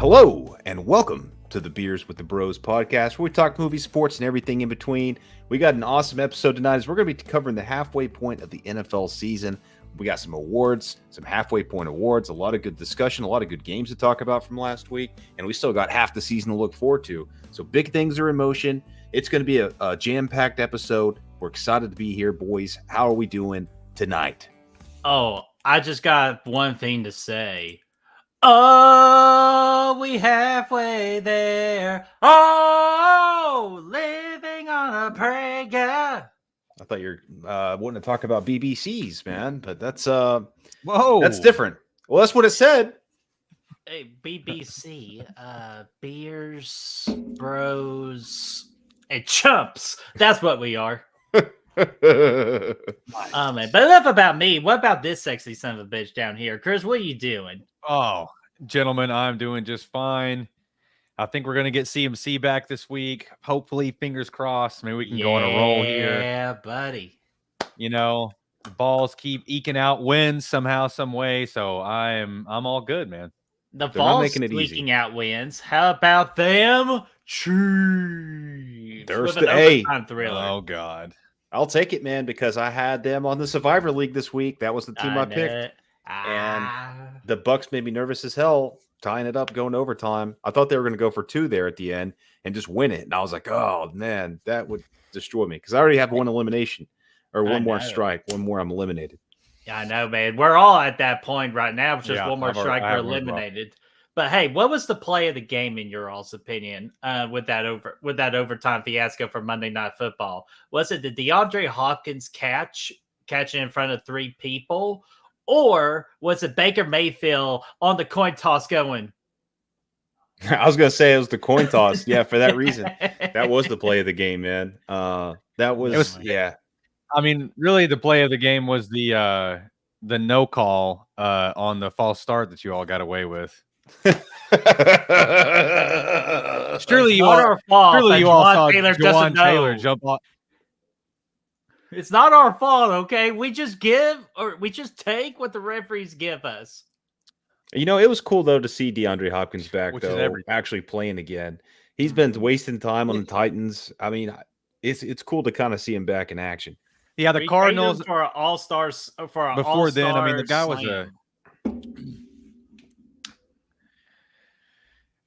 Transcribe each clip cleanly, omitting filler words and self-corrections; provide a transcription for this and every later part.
Hello, and welcome to the Beers with the Bros podcast, where we talk movies, sports, and everything in between. We got an awesome episode tonight as we're going to be covering the halfway point of the NFL season. We got some awards, some halfway point awards, a lot of good discussion, a lot of good games to talk about from last week, and we still got half the season to look forward to. So big things are in motion. It's going to be a jam-packed episode. We're excited to be here, boys. How are we doing tonight? Oh, I just got one thing to say. Oh, we halfway there. Oh, living on a prayer. I thought you were wanting to talk about BBCs, man, but that's Whoa, that's different. Well, that's what it said. Hey, BBC, beers, bros, and chumps. That's what we are. Oh man, but enough about me. What about this sexy son of a bitch down here, Chris? What are you doing? Oh, gentlemen, I'm doing just fine. I think we're gonna get CMC back this week. Hopefully, fingers crossed. Maybe we can go on a roll here. Yeah, buddy. You know, the balls keep eking out wins somehow, some way. So I'm all good, man. The They're not balls making it squeaking easy. out wins. How about them Chiefs? They're With st- an hey. overtime thriller. Oh God. I'll take it, man, because I had them on the Survivor League this week. That was the team I picked. The Bucks made me nervous as hell, tying it up, going to overtime. I thought they were going to go for two there at the end and just win it. And I was like, oh, man, that would destroy me because I already have one elimination or one more strike. One more, I'm eliminated. Yeah, I know, man. We're all at that point right now. It's just Yeah, one more I've strike, already- I we're have one as well. eliminated. But hey, what was the play of the game in your all's opinion? With that overtime fiasco for Monday Night Football, was it the DeAndre Hopkins catching in front of three people, or was it Baker Mayfield on the coin toss going? I was going to say it was the coin toss. Yeah, for that reason. That was the play of the game, man. That was, yeah. I mean, really, the play of the game was the no call on the false start that you all got away with. Surely you not all, our fault. surely that you all Juwan saw Taylor Juwan doesn't know. Taylor jump off. It's not our fault, okay? We just take what the referees give us. You know, it was cool, though, to see DeAndre Hopkins back, Which is though, everything. actually playing again. He's been wasting time on the Titans. I mean, it's cool to kind of see him back in action. Yeah, the We Cardinals. traded him for an all-stars for an Before then, I all-star mean, the guy was slam.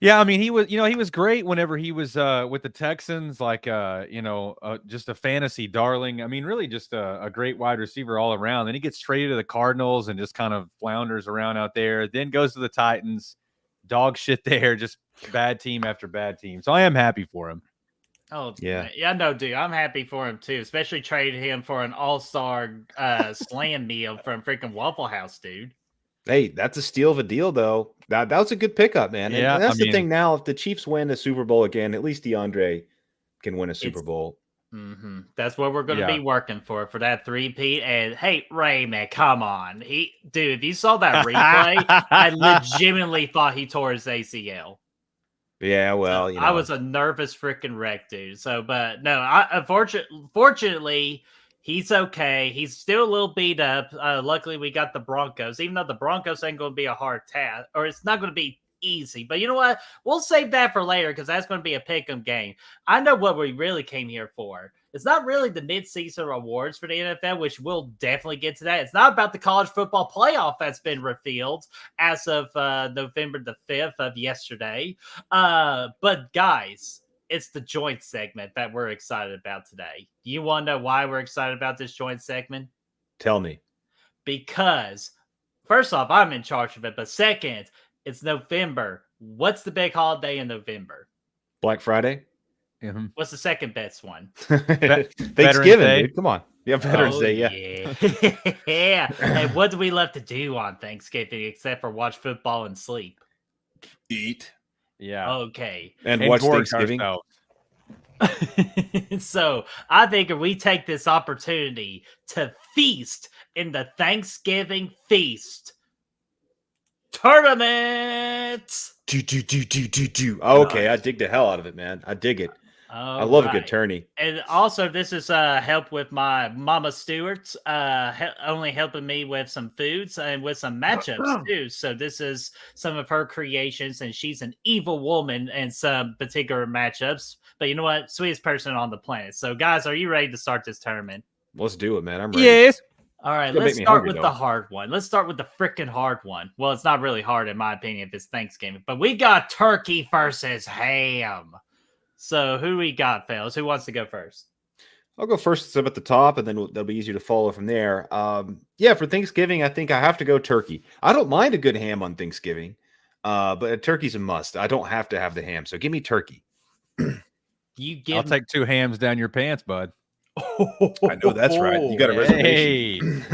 Yeah, I mean, he was great whenever he was with the Texans, like just a fantasy darling. I mean, really just a great wide receiver all around. Then he gets traded to the Cardinals and just kind of flounders around out there. Then goes to the Titans, dog shit there, just bad team after bad team. So I am happy for him. Oh Yeah. yeah, no, dude, I'm happy for him too. Especially traded him for an all-star slam meal from freaking Waffle House, dude. Hey, that's a steal of a deal, though. That was a good pickup, man. Yeah, and that's I the mean- thing now. If the Chiefs win a Super Bowl again, at least DeAndre can win a Super It's- Bowl. Mm-hmm. That's what we're going to Yeah. be working for that 3-peat. And hey, Ray, man, come on, dude. If you saw that replay, I legitimately thought he tore his ACL. Yeah, well, you know. I was a nervous freaking wreck, dude. So, but no, fortunately, he's okay. He's still a little beat up. Luckily, we got the Broncos, even though the Broncos ain't going to be a hard task, or it's not going to be easy. But you know what? We'll save that for later because that's going to be a pick'em game. I know what we really came here for. It's not really the mid-season awards for the NFL, which we'll definitely get to that. It's not about the college football playoff that's been revealed as of November the 5th of yesterday. But guys, it's the joint segment that we're excited about today. Do you want to know why we're excited about this joint segment? Tell me. Because first off, I'm in charge of it. But second, it's November. What's the big holiday in November? Black Friday? Mhm. What's the second best one? Thanksgiving, Day. dude. Come on. Yeah, Veterans Day, yeah. Yeah. Yeah. And what do we love to do on Thanksgiving except for watch football and sleep? Eat. Yeah, Okay. And And watch gorge Thanksgiving. ourselves. So I think if we take this opportunity to feast in the Thanksgiving feast tournament. Do. Okay, I dig the hell out of it, man. I dig it. I love a good tourney. And also, this is help with my Mama Stewart's, only helping me with some foods and with some matchups too. So this is some of her creations, and she's an evil woman in some particular matchups. But you know what? Sweetest person on the planet. So guys, are you ready to start this tournament? Let's do it, man. I'm ready. Yes. All right, Gonna let's make me start hungry, with though. the hard one. Let's start with the freaking hard one. Well, it's not really hard in my opinion if it's Thanksgiving, but we got turkey versus ham. So who we got, fellas? Who wants to go first? I'll go first since I'm at the top, and then that'll be easier to follow from there. Yeah, for Thanksgiving, I think I have to go turkey. I don't mind a good ham on Thanksgiving, but a turkey's a must. I don't have to have the ham, so give me turkey. You give. I'll take 2 hams down your pants, bud. I know that's right. You got a reservation.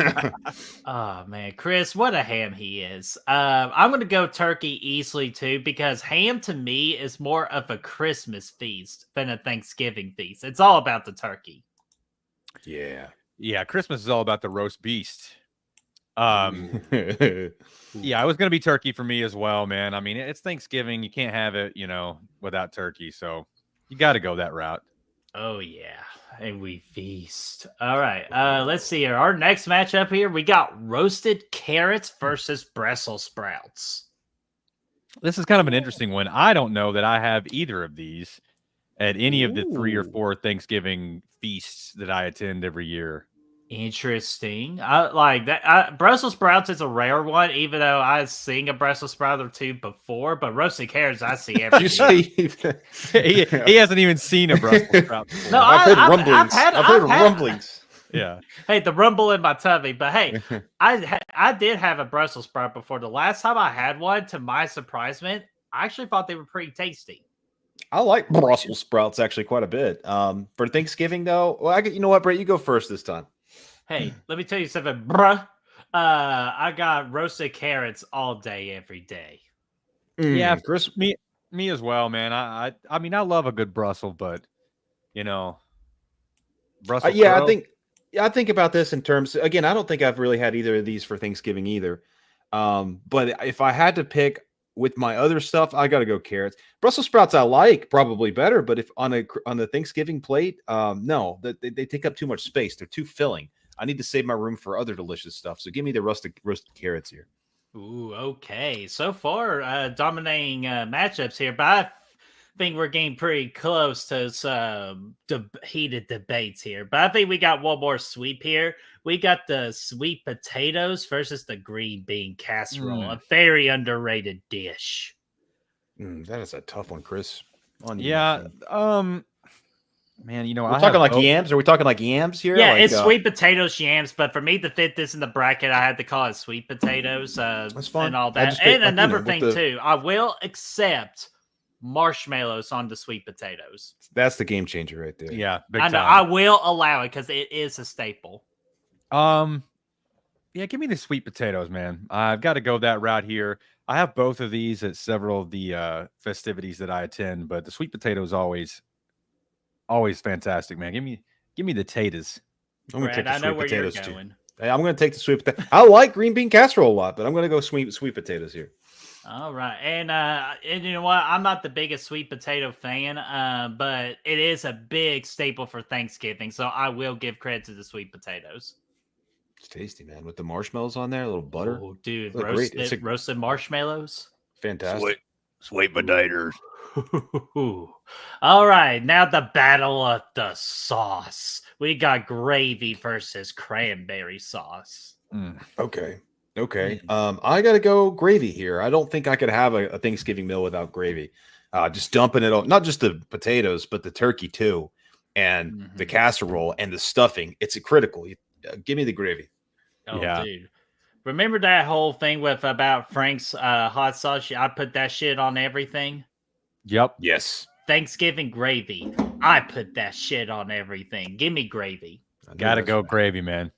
Oh man, Chris, what a ham he is. I'm gonna go turkey easily too, because ham to me is more of a Christmas feast than a Thanksgiving feast. It's all about the turkey. Yeah. Yeah, Christmas is all about the roast beast. Yeah, it was gonna be turkey for me as well, man. I mean, it's Thanksgiving. You can't have it, without turkey. So you got to go that route. Oh yeah, and we feast. All right, let's see here. Our next matchup here, we got roasted carrots versus Brussels sprouts. This is kind of an interesting one. I don't know that I have either of these at any of the 3 or 4 Thanksgiving feasts that I attend every year. Interesting. I like that. Brussels sprouts is a rare one, even though I've seen a Brussels sprout or two before. But roasted carrots, I see every year. he hasn't even seen a Brussels sprout before. No, I've heard rumblings. I've heard rumblings. Yeah. Hey, the rumble in my tummy. But hey, I did have a Brussels sprout before. The last time I had one, to my surprisement, I actually thought they were pretty tasty. I like Brussels sprouts actually quite a bit. For Thanksgiving though, well, you know what, Brett, you go first this time. Hey, let me tell you something, bruh. I got roasted carrots all day, every day. Yeah, Chris, me as well, man. I mean, I love a good Brussels, but Brussels. I think about this in terms. Again, I don't think I've really had either of these for Thanksgiving either. But if I had to pick with my other stuff, I got to go carrots. Brussels sprouts I like probably better, but if on the Thanksgiving plate, no, they take up too much space. They're too filling. I need to save my room for other delicious stuff. So give me the roasted carrots here. Ooh, okay. So far, dominating matchups here, but I think we're getting pretty close to some heated debates here. But I think we got one more sweep here. We got the sweet potatoes versus the green bean casserole, a very underrated dish. That is a tough one, Chris. Yeah. Man, we're talking like yams. Are we talking like yams here? Yeah, like, it's sweet potatoes, yams. But for me to fit this in the bracket, I had to call it sweet potatoes. That's fine. And all that. And another thing too, I will accept marshmallows on the sweet potatoes. That's the game changer right there. Yeah, I know. I will allow it because it is a staple. Yeah, give me the sweet potatoes, man. I've got to go that route here. I have both of these at several of the festivities that I attend, but the sweet potatoes always fantastic, man. Give me the taters. I'm gonna take the sweet potatoes too. Going. I'm gonna take the sweet potato. I like green bean casserole a lot, but I'm gonna go sweet potatoes here. All right, and you know what? I'm not the biggest sweet potato fan, but it is a big staple for Thanksgiving, so I will give credit to the sweet potatoes. It's tasty, man, with the marshmallows on there, a little butter. Oh, dude, roasted marshmallows. Fantastic. Sweet potatoes. All right, now the battle of the sauce. We got gravy versus cranberry sauce. Okay. I gotta go gravy here. I don't think I could have a Thanksgiving meal without gravy. Just dumping it on, not just the potatoes, but the turkey too, and the casserole and the stuffing. It's critical. Give me the gravy. Oh, yeah. Dude. Remember that whole thing about Frank's hot sauce? I put that shit on everything. Yep. Yes. Thanksgiving gravy. I put that shit on everything. Give me gravy. Gotta go gravy, man.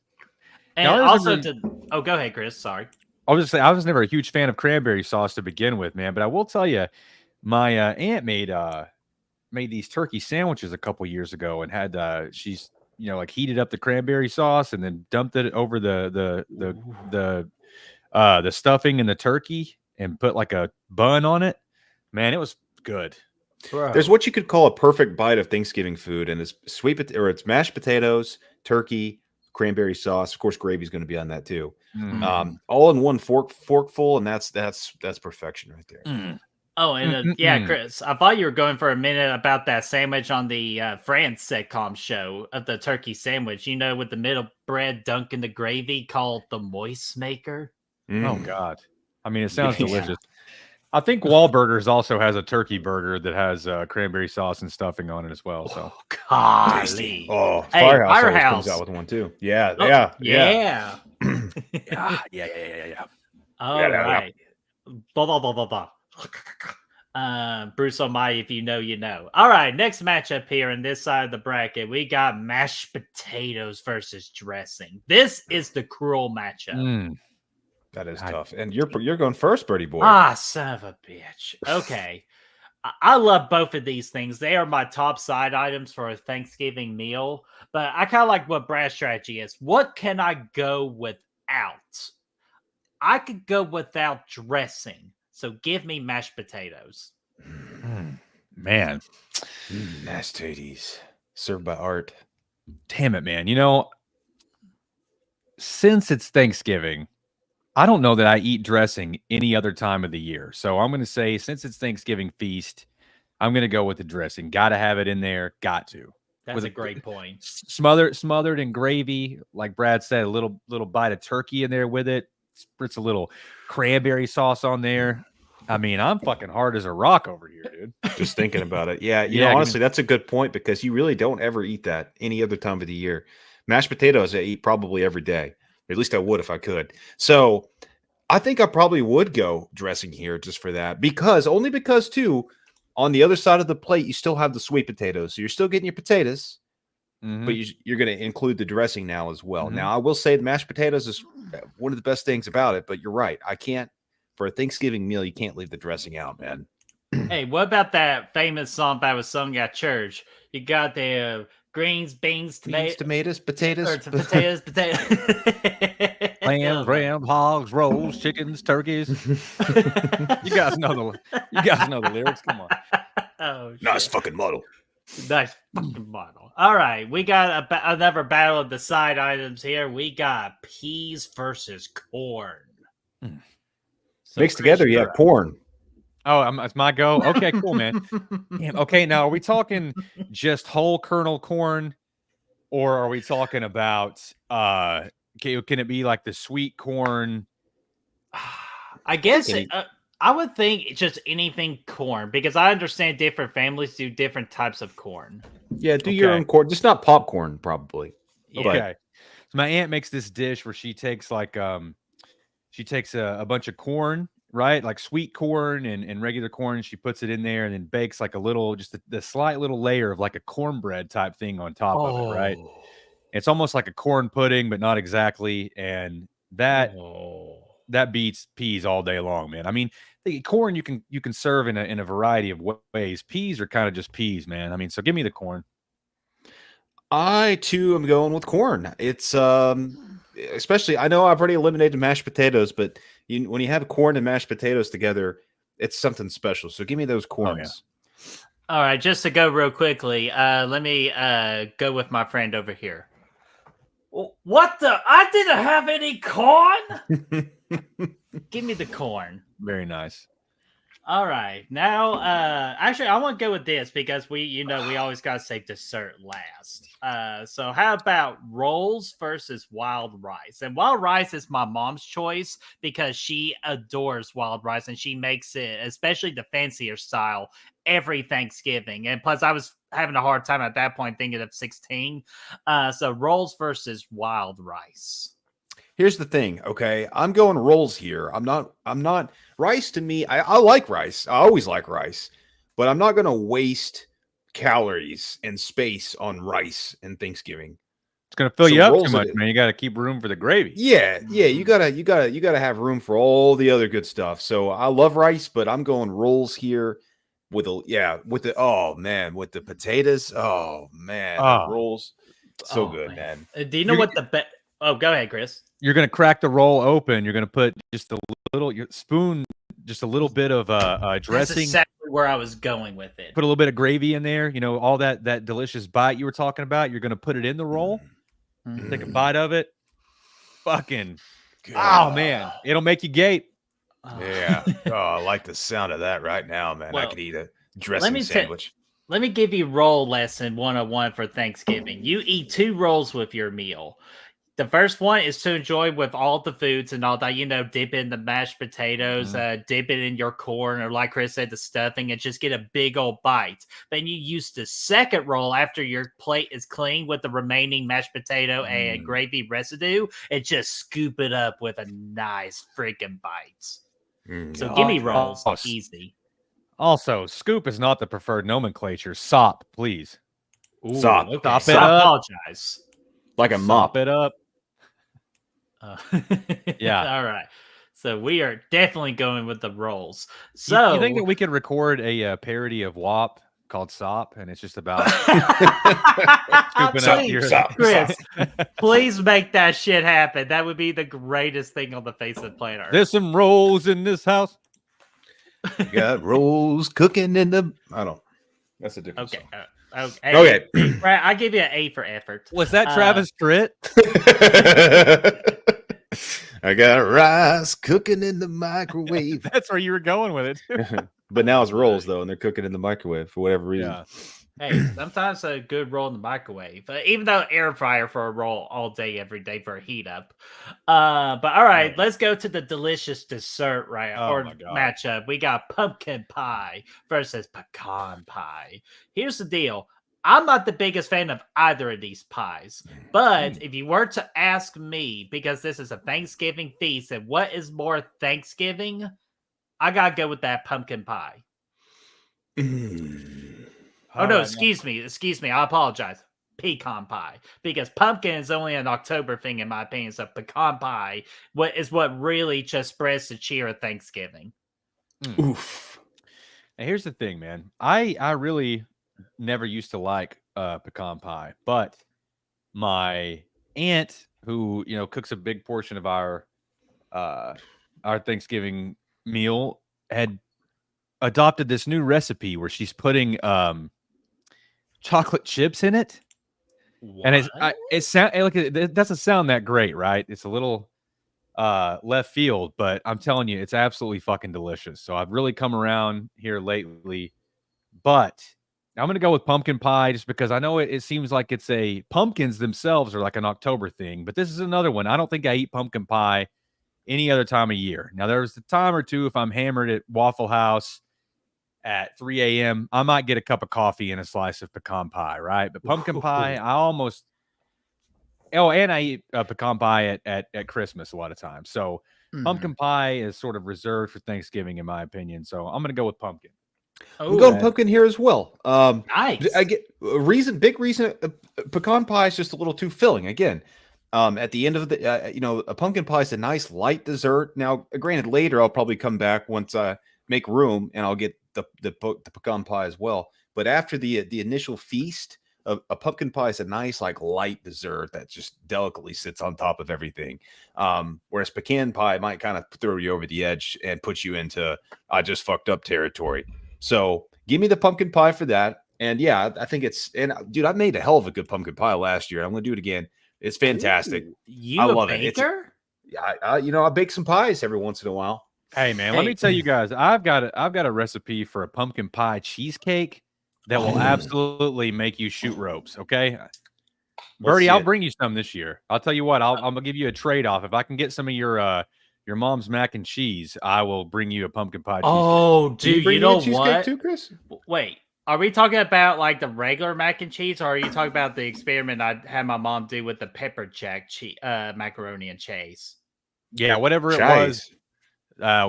And also go ahead, Chris. Sorry. I'll just say I was never a huge fan of cranberry sauce to begin with, man. But I will tell you, my aunt made these turkey sandwiches a couple years ago, and had she's heated up the cranberry sauce and then dumped it over the stuffing and the turkey and put like a bun on it. Man, it was good. Bro. There's what you could call a perfect bite of Thanksgiving food, and it's it's mashed potatoes, turkey, cranberry sauce. Of course, gravy's going to be on that too. All in one forkful, and that's perfection right there. Oh, and yeah, Chris, I thought you were going for a minute about that sandwich on the France sitcom show of the turkey sandwich, with the middle bread dunked in the gravy called the Moist Maker. Oh, God. I mean, it sounds delicious. I think Wahlburgers also has a turkey burger that has cranberry sauce and stuffing on it as well. So, golly. Oh, Hey, Firehouse always Firehouse. comes out with one too. Yeah. Yeah. All right. Blah, blah, blah, blah, blah. Bruce Almighty, if you know, you know. All right, next matchup here in this side of the bracket, we got mashed potatoes versus dressing. This is the cruel matchup. That is tough. And you're going first, Birdie Boy. Ah, son of a bitch. Okay. I love both of these things. They are my top side items for a Thanksgiving meal. But I kind of like what Brad's strategy is. What can I go without? I could go without dressing. So give me mashed potatoes. Man. Mashed potatoes. Served by Art. Damn it, man. Since it's Thanksgiving, I don't know that I eat dressing any other time of the year. So I'm going to say, since it's Thanksgiving feast, I'm going to go with the dressing. Got to have it in there. Got to. That's a great point. Smothered in gravy. Like Brad said, a little bite of turkey in there with it. Spritz a little cranberry sauce on there. I mean, I'm fucking hard as a rock over here, dude. Just thinking about it. Yeah. You know, honestly, that's a good point because you really don't ever eat that any other time of the year. Mashed potatoes I eat probably every day. At least I would if I could. So I think I probably would go dressing here just for that. Only because too, on the other side of the plate, you still have the sweet potatoes. So you're still getting your potatoes, but you're going to include the dressing now as well. Now, I will say the mashed potatoes is one of the best things about it, but you're right. I can't, for a Thanksgiving meal, you can't leave the dressing out, man. Hey, what about that famous song that was sung at church? You got the greens, beans, tomatoes, potatoes. Potatoes. Lambs, rams, hogs, rolls, chickens, turkeys. You guys know the lyrics. Come on. Oh, nice fucking model. Nice fucking model. All right, we got another battle of the side items here. We got peas versus corn. So mixed together, you have corn. Oh, it's my go. Okay, cool, man. Damn, okay, now are we talking just whole kernel corn, or are we talking about can it be like the sweet corn? I guess I would think it's just anything corn because I understand different families do different types of corn. Yeah, do your own corn, just not popcorn, probably. Yeah. Okay, so my aunt makes this dish where she takes a bunch of corn. Right, like sweet corn and regular corn. She puts it in there and then bakes like a little, just the slight little layer of like a cornbread type thing on top of it. Right, it's almost like a corn pudding, but not exactly. And that beats peas all day long, man. I mean, the corn you can serve in a variety of ways. Peas are kind of just peas, man. I mean, so give me the corn. I too am going with corn. It's especially, I know I've already eliminated mashed potatoes, but when you have corn and mashed potatoes together, it's something special. So give me those corns. Oh, yeah. All right, just to go real quickly, let me go with my friend over here. What the? I didn't have any corn? Give me the corn. Very nice. All right. Now, actually, I want to go with this because we always got to say dessert last. So how about rolls versus wild rice? And wild rice is my mom's choice because she adores wild rice and she makes it, especially the fancier style, every Thanksgiving. And plus, I was having a hard time at that point thinking of 16. So rolls versus wild rice. Here's the thing, okay? I'm going rolls here. I'm not rice to me. I like rice. I always like rice, but I'm not going to waste calories and space on rice and Thanksgiving. It's going to fill you up too much, man. You got to keep room for the gravy. Yeah. You gotta have room for all the other good stuff. So I love rice, but I'm going rolls here with the potatoes. Oh man, rolls, so good, man. Do you know what Oh, go ahead, Chris. You're going to crack the roll open. You're going to put just a little bit of dressing. That's exactly exactly where I was going with it. Put a little bit of gravy in there. You know, all that delicious bite you were talking about. You're going to put it in the roll. Take a bite of it. Fucking. Oh man, it'll make you gape. Yeah. Oh, I like the sound of that right now, man. I Well, could eat a dressing sandwich. Let me give you roll lesson 101 for Thanksgiving. You eat 2 rolls with your meal. The first one is to enjoy with all the foods and all that, dip in the mashed potatoes, dip it in your corn, or like Chris said, the stuffing, and just get a big old bite. Then you use the second roll after your plate is clean with the remaining mashed potato and gravy residue, and just scoop it up with a nice freaking bite. So give me rolls. Easy. Also, scoop is not the preferred nomenclature. Sop, please. Ooh, Sop. Okay. Sop it So I up. apologize. Like a mop. Sop it up. Yeah. All right. So we are definitely going with the rolls. So you think that we could record a parody of WAP called Sop, and it's just about scooping up your Chris, please make that shit happen. That would be the greatest thing on the face of the planet Earth. There's some rolls in this house. Got rolls cooking in the. I don't. That's a different. Okay. Song. Okay. Right, I give you an A for effort. Was that Travis Tritt? I got rice cooking in the microwave. That's where you were going with it. But now it's rolls though, and they're cooking in the microwave for whatever reason. Yeah. Hey, sometimes a good roll in the microwave, even though air fryer for a roll all day, every day for a heat up. But all right, let's go to the delicious dessert matchup. We got pumpkin pie versus pecan pie. Here's the deal. I'm not the biggest fan of either of these pies, but if you were to ask me, because this is a Thanksgiving feast, and what is more Thanksgiving, I gotta go with that pumpkin pie. Oh, no, excuse me. I apologize. Pecan pie. Because pumpkin is only an October thing, in my opinion. So pecan pie is what really just spreads the cheer of Thanksgiving. Oof. And here's the thing, man. I really never used to like pecan pie, but my aunt, who cooks a big portion of our Thanksgiving meal, had adopted this new recipe where she's putting chocolate chips in it. What? And it doesn't sound that great, right? It's a little left field, but I'm telling you, it's absolutely fucking delicious. So I've really come around here lately, but I'm gonna go with pumpkin pie just because I know it seems like pumpkins themselves are like an October thing, but this is another one. I don't think I eat pumpkin pie any other time of year. Now there's a time or two if I'm hammered at Waffle House at 3 a.m., I might get a cup of coffee and a slice of pecan pie, right? But pumpkin pie, and I eat pecan pie at Christmas a lot of times. So pumpkin pie is sort of reserved for Thanksgiving, in my opinion. So I'm going to go with pumpkin. I'm going pumpkin here as well. Nice. I get big reason. Pecan pie is just a little too filling. Again, at the end of the, a pumpkin pie is a nice light dessert. Now, granted, later I'll probably come back once I make room and I'll get the pecan pie as well. But after the initial feast, a pumpkin pie is a nice light dessert that just delicately sits on top of everything. Whereas pecan pie might kind of throw you over the edge and put you into I just fucked up territory. So give me the pumpkin pie for that. And yeah, I think dude, I made a hell of a good pumpkin pie last year. I'm going to do it again. It's fantastic. Ooh, I love baker? it. I bake some pies every once in a while. Hey man, let me tell you guys, I've got a recipe for a pumpkin pie cheesecake that will absolutely make you shoot ropes. Okay, Birdie, I'll bring you some this year. I'll tell you what, I'm gonna give you a trade off. If I can get some of your mom's mac and cheese, I will bring you a pumpkin pie cheesecake. Oh, dude, you know what? Too, Chris? Wait, are we talking about the regular mac and cheese, or are you talking about the experiment I had my mom do with the pepper jack macaroni and cheese? Yeah, whatever it was.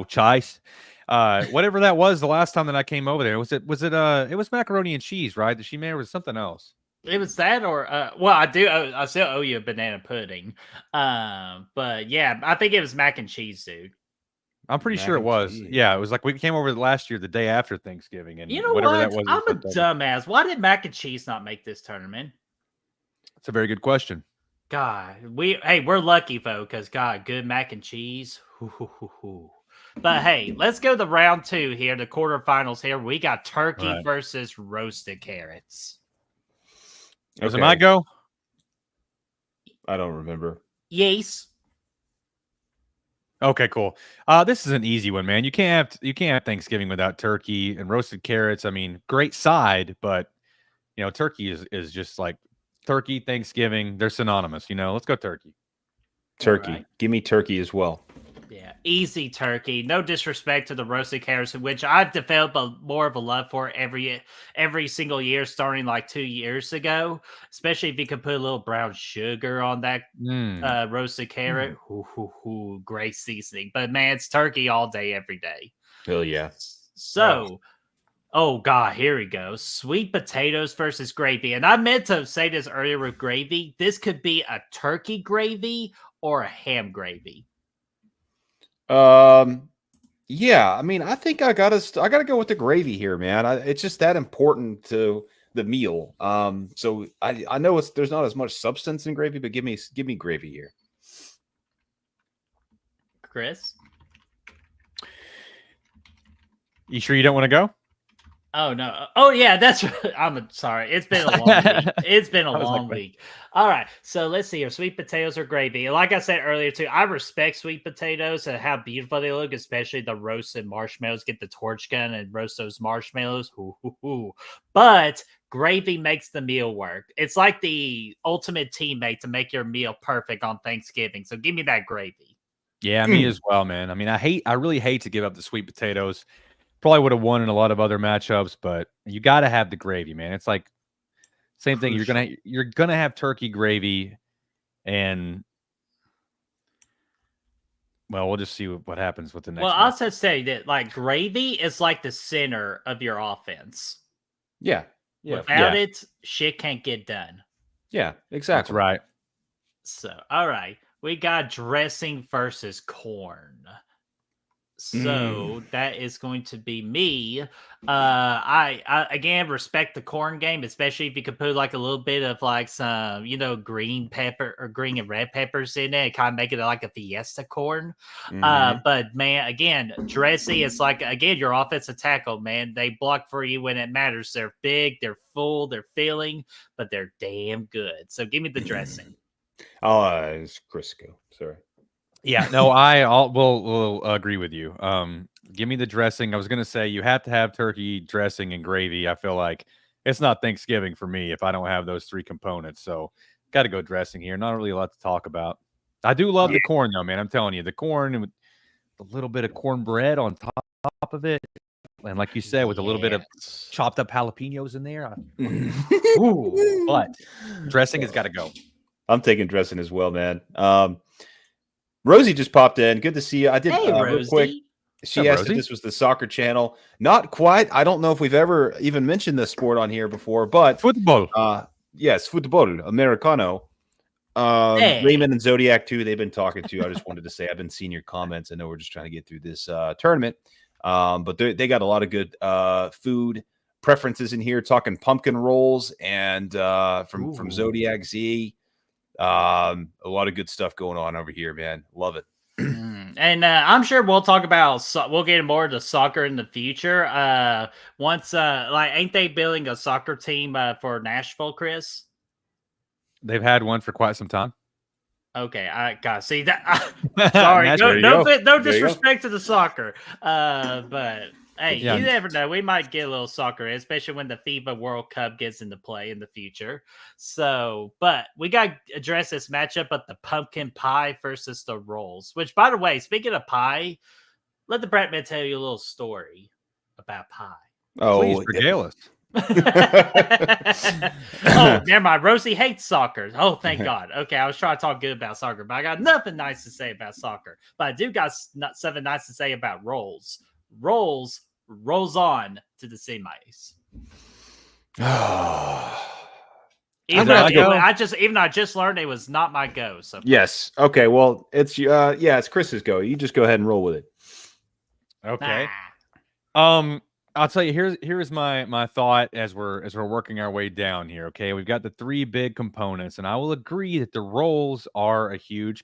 Chice. Whatever that was the last time that I came over there. It was macaroni and cheese, right? That she made, or was something else? It was that, or I still owe you a banana pudding. But yeah, I think it was mac and cheese, dude. I'm pretty sure it was. Cheese. Yeah, it was like we came over last year, the day after Thanksgiving, and whatever that was. I'm a dumbass. Why did mac and cheese not make this tournament? That's a very good question. God, we're lucky, folks, because God, good mac and cheese. But hey, let's go to round 2 here, the quarterfinals here. We got turkey Right. versus roasted carrots. Was it my go? I don't remember. Yes. Okay, cool. This is an easy one, man. You can't have Thanksgiving without turkey and roasted carrots. I mean, great side, but turkey is just like turkey, Thanksgiving. They're synonymous. Let's go turkey. Turkey. Right. Give me turkey as well. Yeah, easy turkey. No disrespect to the roasted carrots, which I've developed more of a love for every single year, starting like 2 years ago. Especially if you could put a little brown sugar on that roasted carrot. Great seasoning. But man, it's turkey all day, every day. Hell yeah. So, oh god, here we go. Sweet potatoes versus gravy. And I meant to say this earlier with gravy. This could be a turkey gravy or a ham gravy. Yeah, I mean, I think I gotta go with the gravy here, man. It's just that important to the meal. So I know there's not as much substance in gravy, but give me gravy here. Chris? You sure you don't want to go? Oh no! Oh yeah, that's right. I'm sorry. It's been a long week. It's been a long week. All right, so let's see here. Sweet potatoes or gravy? Like I said earlier too, I respect sweet potatoes and how beautiful they look, especially the roasted marshmallows. Get the torch gun and roast those marshmallows. But gravy makes the meal work. It's like the ultimate teammate to make your meal perfect on Thanksgiving. So give me that gravy. Yeah, me as well, man. I mean, I really hate to give up the sweet potatoes. Probably would have won in a lot of other matchups, but you got to have the gravy, man. It's like same thing. You're gonna have turkey gravy, and well, we'll just see what happens with the next. Well, I'll also say that like gravy is like the center of your offense. Yeah. Without it, shit can't get done. Yeah, exactly. That's right. So, all right, we got dressing versus corn. So that is going to be me. I again respect the corn game, especially if you could put like a little bit of like some, green pepper or green and red peppers in it, kind of make it like a fiesta corn. But man, again, dressing is like again your offensive tackle, man. They block for you when it matters. They're big, they're full, they're filling, but they're damn good. So give me the dressing. It's Crisco. Sorry. Yeah, no, will agree with you. Give me the dressing. I was gonna say you have to have turkey dressing and gravy. I feel like it's not Thanksgiving for me if I don't have those 3 components. So got to go dressing here. Not really a lot to talk about. I do love the corn though, man. I'm telling you, the corn with a little bit of cornbread on top of it, and like you said, with a little bit of chopped up jalapenos in there. But dressing has got to go. I'm taking dressing as well, man. Rosie just popped in. Good to see you. I did real quick. She asked if this was the soccer channel. Not quite. I don't know if we've ever even mentioned this sport on here before, but football. Yes, football, Americano. Raymond and Zodiac too. They've been talking to. I just wanted to say I've been seeing your comments. I know we're just trying to get through this tournament, but they got a lot of good food preferences in here. Talking pumpkin rolls and from Zodiac Z. A lot of good stuff going on over here, man. Love it. And I'm sure we'll talk about we'll get more into soccer in the future. Once ain't they building a soccer team for Nashville, Chris? They've had one for quite some time. Okay, I got see that. Sorry, no disrespect to the soccer. But hey, you never know. We might get a little soccer, especially when the FIBA World Cup gets into play in the future. So, but we got to address this matchup of the pumpkin pie versus the rolls. Which, by the way, speaking of pie, let the Bratman tell you a little story about pie. Oh, please regale us. Oh, never mind. Rosie hates soccer. Oh, thank God. Okay, I was trying to talk good about soccer, but I got nothing nice to say about soccer. But I do got something nice to say about rolls. Rolls on to the semis. Even I just learned it was not my go. So yes, okay. Well, it's Chris's go. You just go ahead and roll with it. Okay. I'll tell you. Here's my thought as we're working our way down here. Okay, we've got the 3 big components, and I will agree that the rolls are a huge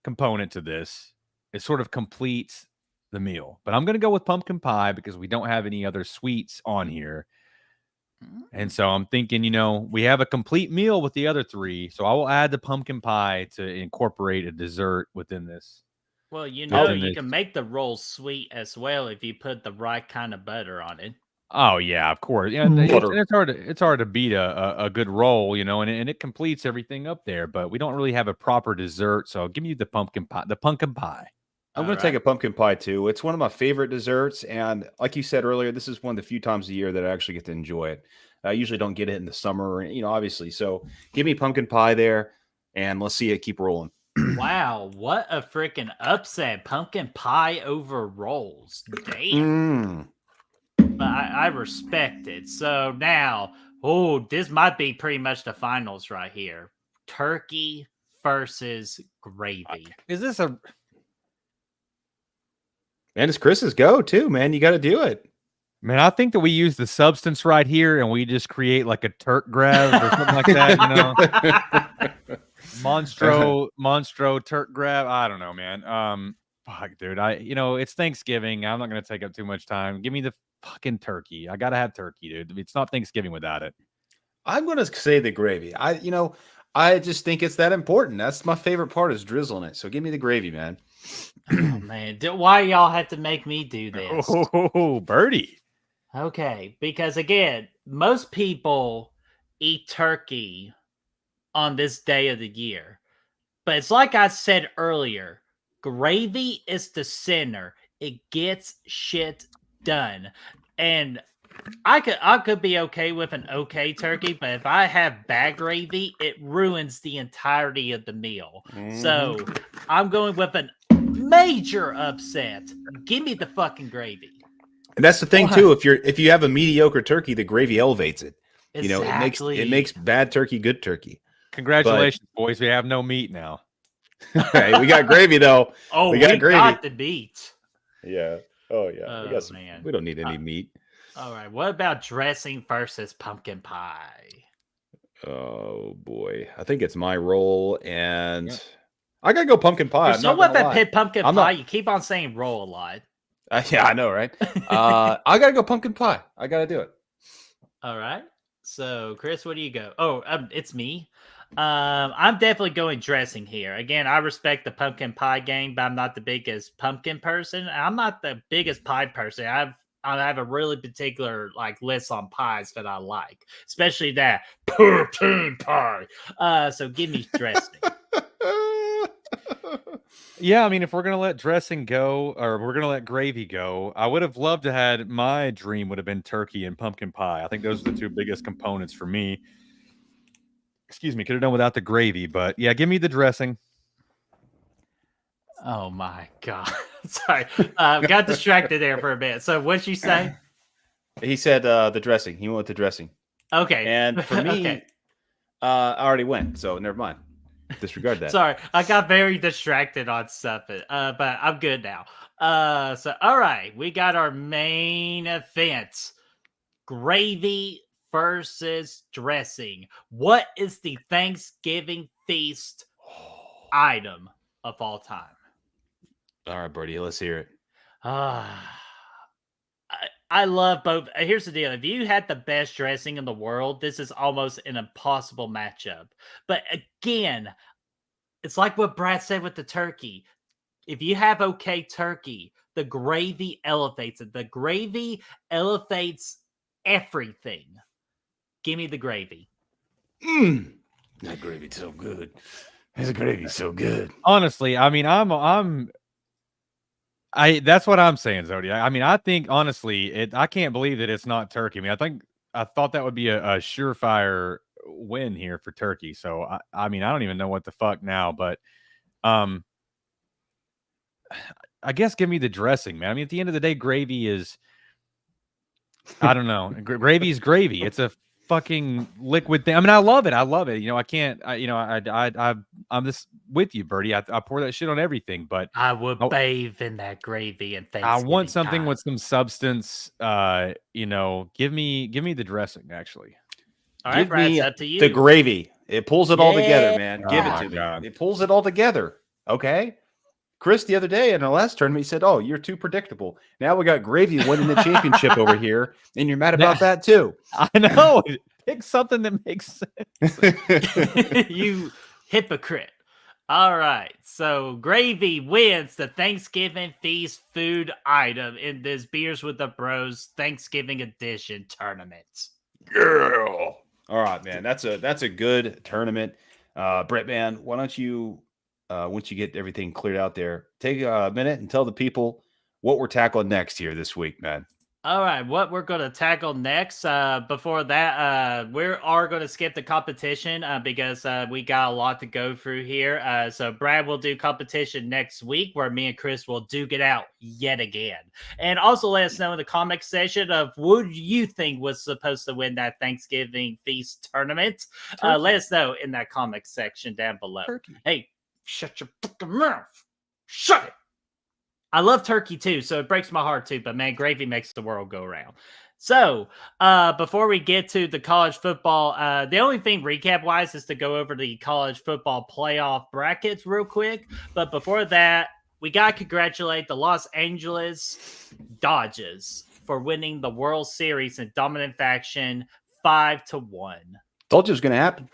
component to this. It sort of completes the meal. But I'm going to go with pumpkin pie because we don't have any other sweets on here. And so I'm thinking, we have a complete meal with the other three. So I will add the pumpkin pie to incorporate a dessert within this. Well, you Within can make the rolls sweet as well if you put the right kind of butter on it. Oh yeah, of course. Yeah, and Butter. it's hard to beat a good roll, and it completes everything up there. But we don't really have a proper dessert, so give me the pumpkin pie. The pumpkin pie. I'm going to take a pumpkin pie too. It's one of my favorite desserts, and like you said earlier, this is one of the few times a year that I actually get to enjoy it. I usually don't get it in the summer, obviously. So give me pumpkin pie there, and let's see it keep rolling. Wow, what a freaking upset! Pumpkin pie over rolls. Damn. But I respect it. So now, this might be pretty much the finals right here. Turkey versus gravy. Is this a... And it's Chris's go too, man. You got to do it. Man, I think that we use the substance right here and we just create like a Turk grab or something like that, Monstro Turk grab. I don't know, man. Fuck, dude. It's Thanksgiving. I'm not gonna take up too much time. Give me the fucking turkey. I gotta have turkey, dude. It's not Thanksgiving without it. I'm gonna say the gravy. I just think it's that important. That's my favorite part is drizzling it. So give me the gravy, man. Oh man, why y'all have to make me do this? Oh, birdie. Okay, because again, most people eat turkey on this day of the year. But it's like I said earlier, gravy is the center. It gets shit done. And I could be okay with an okay turkey, but if I have bad gravy, it ruins the entirety of the meal. So I'm going with a major upset. Give me the fucking gravy. And that's the thing too. If you have a mediocre turkey, the gravy elevates it. Exactly. It makes bad turkey good turkey. Congratulations, boys. We have no meat now. Hey, we got gravy though. Oh, we got the meat. Yeah. Oh yeah. Oh, we got some, man. We don't need any meat. All right. What about dressing versus pumpkin pie? Oh boy. I think it's my roll, and I gotta go pumpkin pie. So what if hit pumpkin pie? You keep on saying roll a lot. Yeah, I know, right? I gotta go pumpkin pie. I gotta do it. All right. So, Chris, what do you go? Oh, it's me. I'm definitely going dressing here. Again, I respect the pumpkin pie game, but I'm not the biggest pumpkin person. I'm not the biggest pie person. I have a really particular list on pies that I like, especially that pumpkin pie. So give me dressing. Yeah, I mean, if we're gonna let dressing go, or we're gonna let gravy go, I would have loved to had my dream would have been turkey and pumpkin pie. I think those are the two biggest components for me. Excuse me, could have done without the gravy, but yeah, give me the dressing. Oh my god! Sorry, got distracted there for a bit. So what'd you say? He said the dressing. He went with the dressing. Okay, and for me, okay. I already went, so never mind. Disregard that. Sorry, I got very distracted on stuff, but I'm good now. So all right, we got our main event: gravy versus dressing. What is the Thanksgiving feast item of all time? All right, Birdie, let's hear it. I love both. Here's the deal. If you had the best dressing in the world, this is almost an impossible matchup. But again, it's like what Brad said with the turkey. If you have okay turkey, the gravy elevates it. The gravy elevates everything. Give me the gravy. That gravy's so good. That gravy's so good. Honestly, I mean, that's what I'm saying, Zodiac. I mean, I think honestly, I can't believe that it's not turkey. I mean, I thought that would be a surefire win here for turkey. So I mean, I don't even know what the fuck now, but I guess give me the dressing, man. I mean, at the end of the day, gravy is, I don't know, gravy is gravy. It's a fucking liquid thing. I mean, I love it. I can't. I'm just with you, Birdie. I pour that shit on everything, but I would bathe in that gravy and things. I want something with some substance. Give me the dressing. Actually, all right, Brad, it's up to you. The gravy. It pulls it all together, man. Give it to me. God. It pulls it all together. Okay. Chris the other day in our last tournament, he said, "Oh, you're too predictable." Now we got Gravy winning the championship over here, and you're mad about that too. I know. Pick something that makes sense. You hypocrite. All right. So Gravy wins the Thanksgiving feast food item in this Beers with the Bros Thanksgiving edition tournament. Girl. All right, man. That's a good tournament. Brett, man, why don't you once you get everything cleared out there, take a minute and tell the people what we're tackling next here this week, man. All right, what we're going to tackle next. Before that, we are going to skip the competition because we got a lot to go through here. So Brad will do competition next week, where me and Chris will duke it out yet again. And also let us know in the comment section of who you think was supposed to win that Thanksgiving feast tournament. Let us know in that comment section down below. Turkey. Hey, shut your fucking mouth. Shut it. I love turkey too, so it breaks my heart too. But man, gravy makes the world go round. So before we get to the college football, the only thing recap wise is to go over the college football playoff brackets real quick. But before that, we got to congratulate the Los Angeles Dodgers for winning the World Series in dominant fashion 5-1. Told you it was going to happen.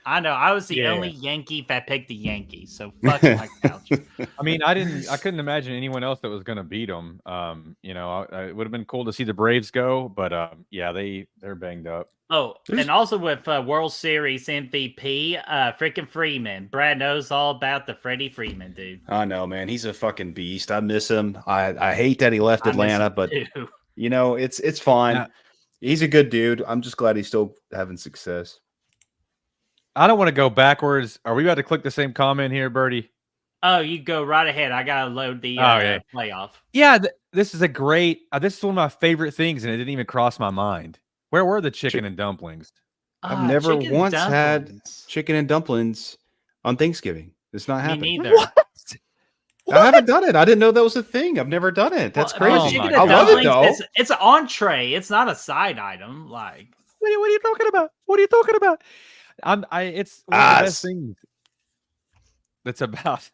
I know. I was the only Yankee that picked the Yankees, so fuck my couch. I mean, I couldn't imagine anyone else that was going to beat them. It would have been cool to see the Braves go, but yeah, they're banged up. Oh, and also with World Series MVP, freaking Freeman. Brad knows all about the Freddie Freeman, dude. I know, man. He's a fucking beast. I miss him. I hate that he left Atlanta, but you know, it's fine. Yeah. He's a good dude. I'm just glad he's still having success. I don't want to go backwards. Are we about to click the same comment here, Birdie? Oh, you go right ahead. I gotta load the playoff. Yeah, this is a great. This is one of my favorite things, and it didn't even cross my mind. Where were the chicken and dumplings? I've never once had chicken and dumplings on Thanksgiving. It's not happening. Me neither. What? I haven't done it. I didn't know that was a thing. I've never done it. That's crazy. Chicken I love it though. It's an entree. It's not a side item. Like, what are you talking about? What are you talking about? It's one of the best things. That's about.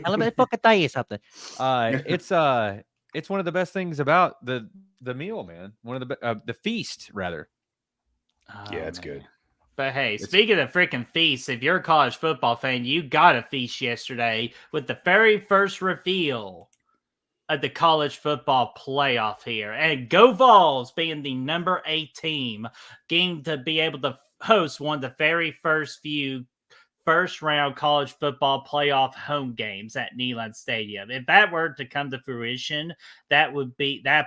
Let me fucking tell you something. It's one of the best things about the meal, man. One of the feast, rather. Yeah, it's good. But hey, speaking of freaking feasts, if you're a college football fan, you got a feast yesterday with the very first reveal of the college football playoff here. And Go Vols, being the number 8 team, getting to be able to host one of the very few first-round college football playoff home games at Neyland Stadium. If that were to come to fruition, that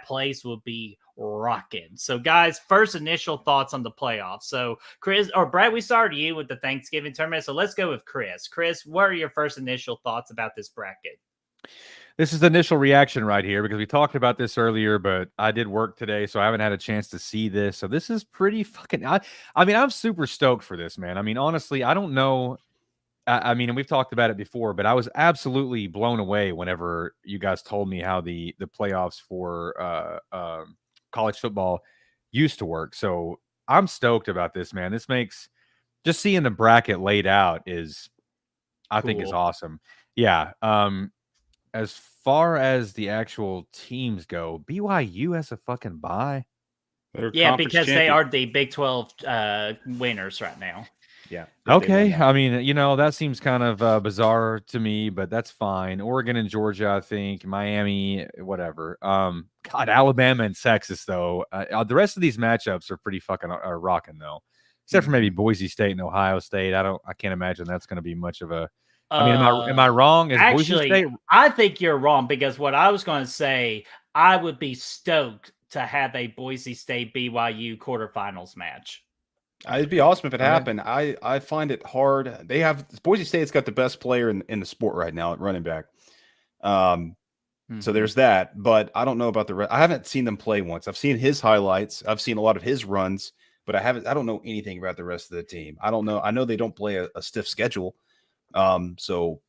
place would be rocking. So, guys, first initial thoughts on the playoffs. So, Chris or Brad, we started you with the Thanksgiving tournament. So let's go with Chris. Chris, what are your first initial thoughts about this bracket? This is the initial reaction right here because we talked about this earlier, but I did work today, so I haven't had a chance to see this. So this is pretty fucking. I mean, I'm super stoked for this, man. I mean, honestly, I don't know. I mean, and we've talked about it before, but I was absolutely blown away whenever you guys told me how the playoffs for college football used to work. So I'm stoked about this, man. This makes just seeing the bracket laid out is, I think, is awesome. Yeah. As far as the actual teams go, BYU has a fucking bye. Yeah, because they are the Big 12 winners right now. Yeah. Okay. I mean, you know, that seems kind of bizarre to me, but that's fine. Oregon and Georgia, I think, Miami, whatever. God, Alabama and Texas, though. The rest of these matchups are pretty fucking rocking, though. Except for maybe Boise State and Ohio State. I can't imagine that's going to be much of a. I mean, am I wrong? Actually, I think you're wrong because what I was going to say, I would be stoked to have a Boise State BYU quarterfinals match. It'd be awesome if it happened. I find it hard. Boise State's got the best player in the sport right now at running back. So there's that. But I don't know about the rest. I haven't seen them play once. I've seen his highlights. I've seen a lot of his runs, but I don't know anything about the rest of the team. I don't know. I know they don't play a stiff schedule. So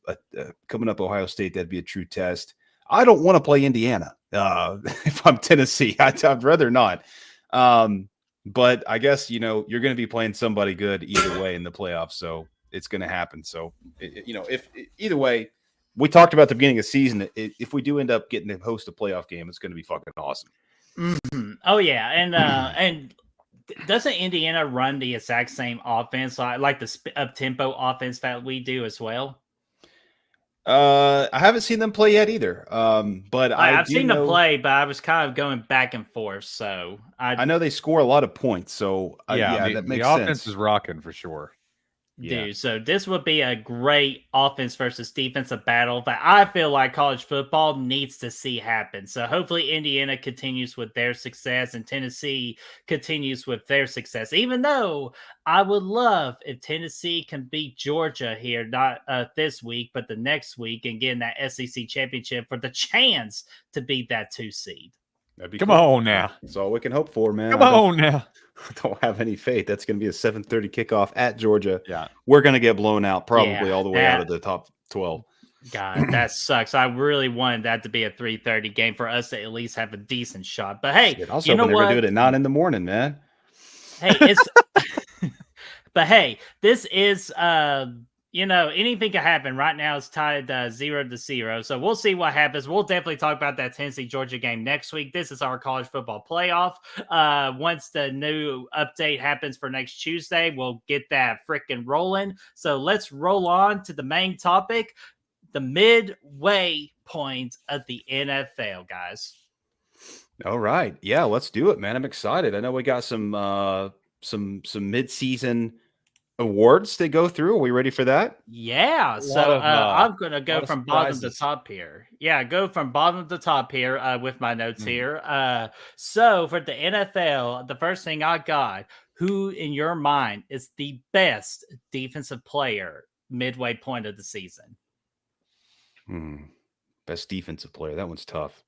coming up Ohio State, that'd be a true test. I don't want to play Indiana. If I'm Tennessee, I'd rather not. But I guess, you know, you're going to be playing somebody good either way in the playoffs. So it's going to happen. So, if either way, we talked about the beginning of the season. If we do end up getting to host a playoff game, it's going to be fucking awesome. Mm-hmm. Oh yeah, and doesn't Indiana run the exact same offense, like the up tempo offense that we do as well? I haven't seen them play yet either. But I've seen them play, but I was kind of going back and forth. So I know they score a lot of points. So that makes sense. The offense is rocking for sure. Dude, so this would be a great offense versus defensive battle that I feel like college football needs to see happen. So hopefully Indiana continues with their success and Tennessee continues with their success. Even though I would love if Tennessee can beat Georgia here, not this week, but the next week, and get in that SEC championship for the chance to beat that 2 seed. Come on now. That's all we can hope for, man. Come on now. Don't have any faith. That's going to be a 7:30 kickoff at Georgia. Yeah. We're going to get blown out probably all the way out of the top 12. God, that sucks. I really wanted that to be a 3:30 game for us to at least have a decent shot. But hey, I was hoping they would do it at 9 in the morning, man. Hey, it's but hey, this is anything can happen. Right now it's tied 0-0. So we'll see what happens. We'll definitely talk about that Tennessee Georgia game next week. This is our college football playoff. Once the new update happens for next Tuesday, we'll get that freaking rolling. So let's roll on to the main topic, the midway point of the NFL, guys. All right. Yeah, let's do it, man. I'm excited. I know we got some mid-season awards to go through. Are we ready for that? Yeah. So I'm going to go from bottom to top here. Yeah, go from bottom to top here with my notes here. So for the NFL, the first thing I got, who in your mind is the best defensive player midway point of the season? Best defensive player. That one's tough.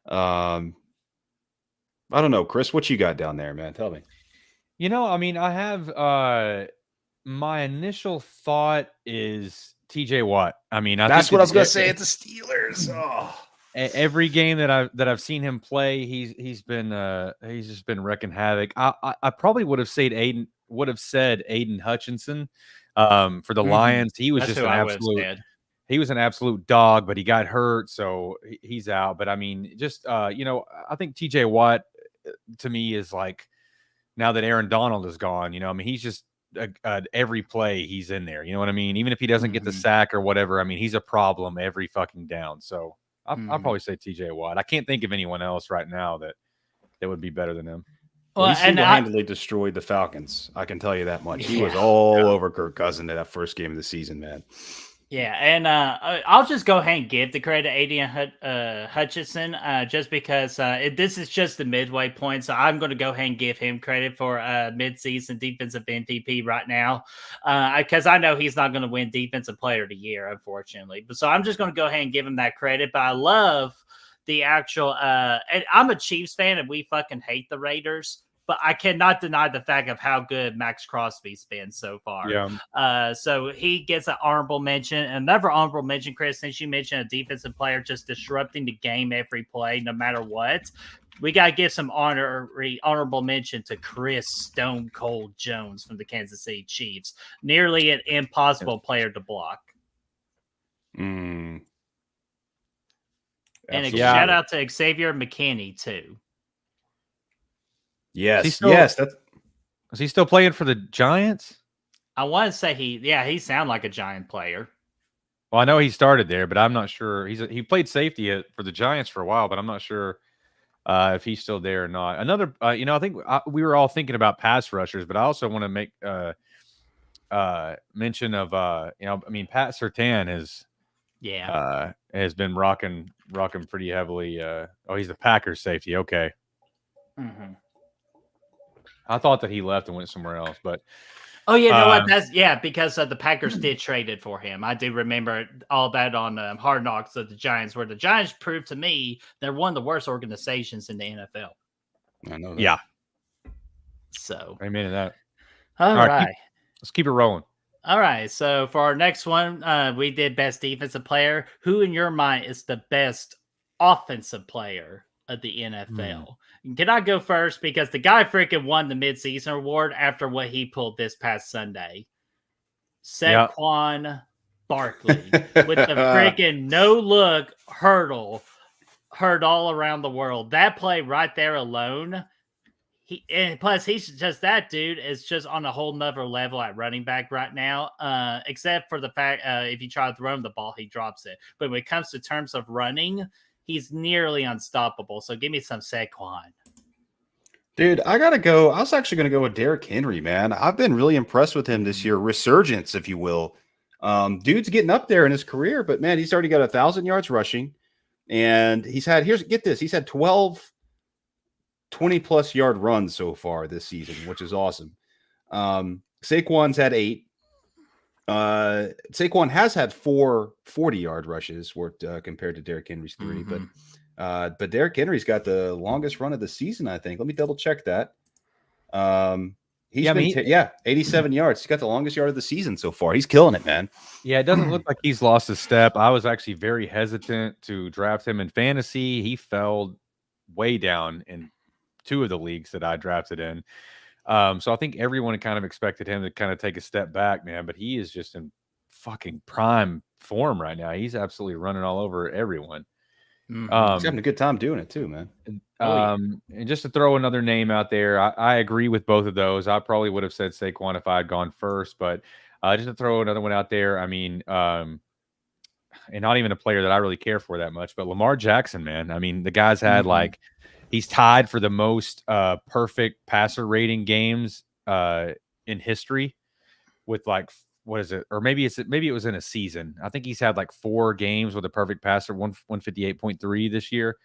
I don't know, Chris, what you got down there, man? Tell me. I have my initial thought is TJ Watt. That's what I was going to say. It's the Steelers. Oh. Every game that I've seen him play, he's just been wrecking havoc. I probably would have said Aiden Hutchinson for the Lions. He was just an absolute. He was an absolute dog, but he got hurt, so he's out. But I think TJ Watt to me is like, now that Aaron Donald is gone, he's just every play he's in there. You know what I mean? Even if he doesn't get the sack or whatever, he's a problem every fucking down. So I'll probably say TJ Watt. I can't think of anyone else right now that would be better than him. Well, he single-handedly destroyed the Falcons. I can tell you that much. He was all over Kirk Cousins in that first game of the season, man. Yeah, and I'll just go ahead and give the credit to Aiden Hutchinson just because this is just the midway point. So I'm going to go ahead and give him credit for mid-season defensive MVP right now because I know he's not going to win Defensive Player of the Year, unfortunately. But so I'm just going to go ahead and give him that credit. But I love the actual and I'm a Chiefs fan and we fucking hate the Raiders. But I cannot deny the fact of how good Max Crosby's been so far. Yeah. So he gets an honorable mention. Another honorable mention, Chris, since you mentioned a defensive player just disrupting the game every play, no matter what. We got to give some honorable mention to Chris Stone Cold Jones from the Kansas City Chiefs. Nearly an impossible player to block. And a shout out to Xavier McKinney, too. Yes, is he still playing for the Giants? I want to say he sounded like a Giant player. Well, I know he started there, but I'm not sure. He played safety for the Giants for a while, but I'm not sure if he's still there or not. Another, I think we were all thinking about pass rushers, but I also want to make mention of Pat Surtain has been rocking pretty heavily. He's the Packers safety. Okay. Mm-hmm. I thought that he left and went somewhere else, but you know what? Because the Packers did trade it for him. I do remember all that on Hard Knocks of the Giants, where the Giants proved to me they're one of the worst organizations in the NFL. I know that. Yeah. So amen to that. All right. Let's keep it rolling. All right. So for our next one, we did best defensive player. Who in your mind is the best offensive player of the NFL? Can I go first? Because the guy freaking won the midseason award after what he pulled this past Sunday. Saquon Barkley with the freaking no-look hurdle heard all around the world. That play right there alone. And plus, he's just that dude is just on a whole nother level at running back right now. Except for the fact if you try to throw him the ball, he drops it. But when it comes to terms of running, he's nearly unstoppable. So give me some Saquon. Dude, I gotta go. I was actually gonna go with Derrick Henry, man. I've been really impressed with him this year. Resurgence, if you will. Dude's getting up there in his career, but man, he's already got 1,000 yards rushing, and he's had he's had 12 20-plus yard runs so far this season, which is awesome. Saquon's had 8. Saquon has had 4 40-yard rushes compared to Derrick Henry's 3, but Derrick Henry's got the longest run of the season, I think. Let me double check that. He's 87 yards. He's got the longest yard of the season so far. He's killing it, man. Yeah, it doesn't look like he's lost a step. I was actually very hesitant to draft him in fantasy. He fell way down in 2 of the leagues that I drafted in. So I think everyone kind of expected him to kind of take a step back, man, but he is just in fucking prime form right now. He's absolutely running all over everyone. He's having a good time doing it too, man. And just to throw another name out there, I agree with both of those. I probably would have said Saquon if I had gone first, but just to throw another one out there, I mean, and not even a player that I really care for that much, but Lamar Jackson, man. I mean, the guy's had he's tied for the most perfect passer rating games in history with what is it? Or maybe it was in a season. I think he's had 4 games with a perfect passer, 158.3 this year.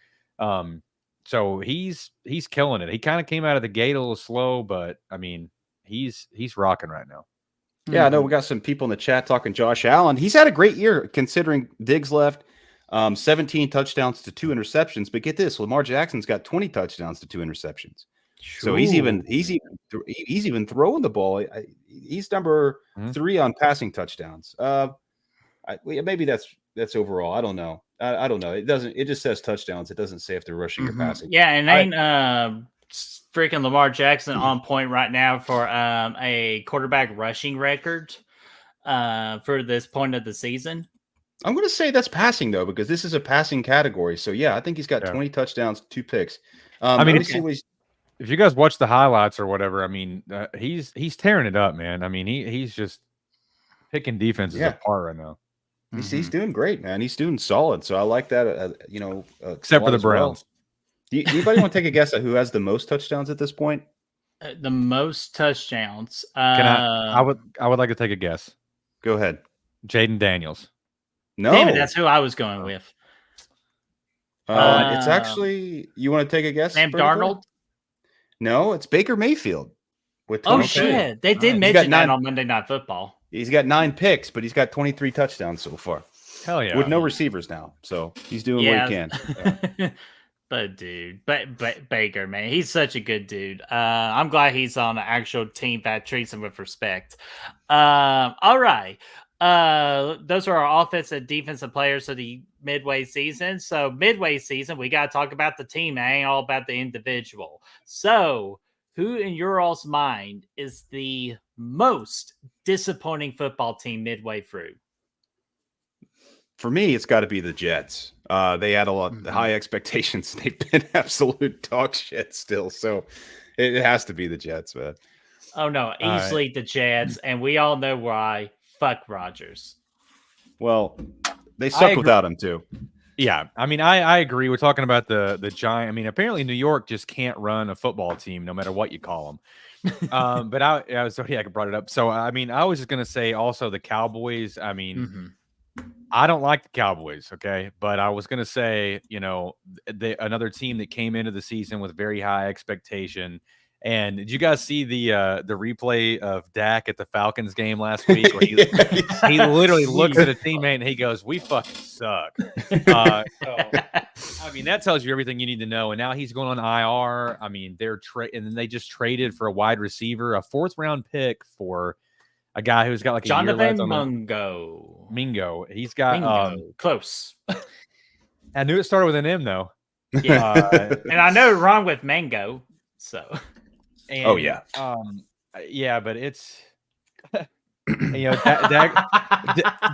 So he's killing it. He kind of came out of the gate a little slow, but I mean, he's rocking right now. Yeah, I know we got some people in the chat talking Josh Allen. He's had a great year considering Diggs left. 17 touchdowns to 2 interceptions, but get this: Lamar Jackson's got 20 touchdowns to 2 interceptions. So he's even throwing the ball. He's number 3 on passing touchdowns. Maybe that's overall. I don't know. I don't know. It just says touchdowns. It doesn't say if they're rushing or passing. Yeah, and ain't freaking Lamar Jackson on point right now for a quarterback rushing record for this point of the season? I'm going to say that's passing though, because this is a passing category. So yeah, I think he's got 20 touchdowns, 2 picks. I mean, if you guys watch the highlights or whatever, I mean, he's tearing it up, man. I mean, he's just picking defenses apart right now. He's doing great, man. He's doing solid. So I like that. Except for the Browns. Well. Anybody want to take a guess at who has the most touchdowns at this point? The most touchdowns. I would like to take a guess. Go ahead. Jaden Daniels. No, damn it, that's who I was going with. It's actually, you want to take a guess? Sam Darnold? No, it's Baker Mayfield. Shit. They did mention that on Monday Night Football. He's got 9 picks, but he's got 23 touchdowns so far. Hell yeah. With no receivers now. So he's doing what he can. Yeah. But dude, Baker, man, he's such a good dude. I'm glad he's on an actual team that treats him with respect. All right. Those are our offensive and defensive players of the midway season. So midway season, we got to talk about the team. It ain't all about the individual. So who in your all's mind is the most disappointing football team midway through? For me, it's got to be the Jets. They had a lot high expectations. They've been absolute dog shit still. So it has to be the Jets, man. Oh no, easily the Jets, and we all know why. Fuck Rodgers. Well, they suck without him too. Yeah, I mean, I agree. We're talking about the Giants. I mean, apparently New York just can't run a football team, no matter what you call them. But I brought it up. So I mean, I was just gonna say also the Cowboys. I mean, I don't like the Cowboys, okay, but I was gonna say, another team that came into the season with very high expectation. And did you guys see the replay of Dak at the Falcons game last week? Where he literally looks at a teammate and he goes, "We fucking suck." I mean, that tells you everything you need to know. And now he's going on IR. I mean, and then they just traded for a wide receiver, a 4th round pick for a guy who's got Jonathan Mingo. He's got close. I knew it started with an M though. Yeah, and I know wrong with Mango. So. And, yeah, but it's You know,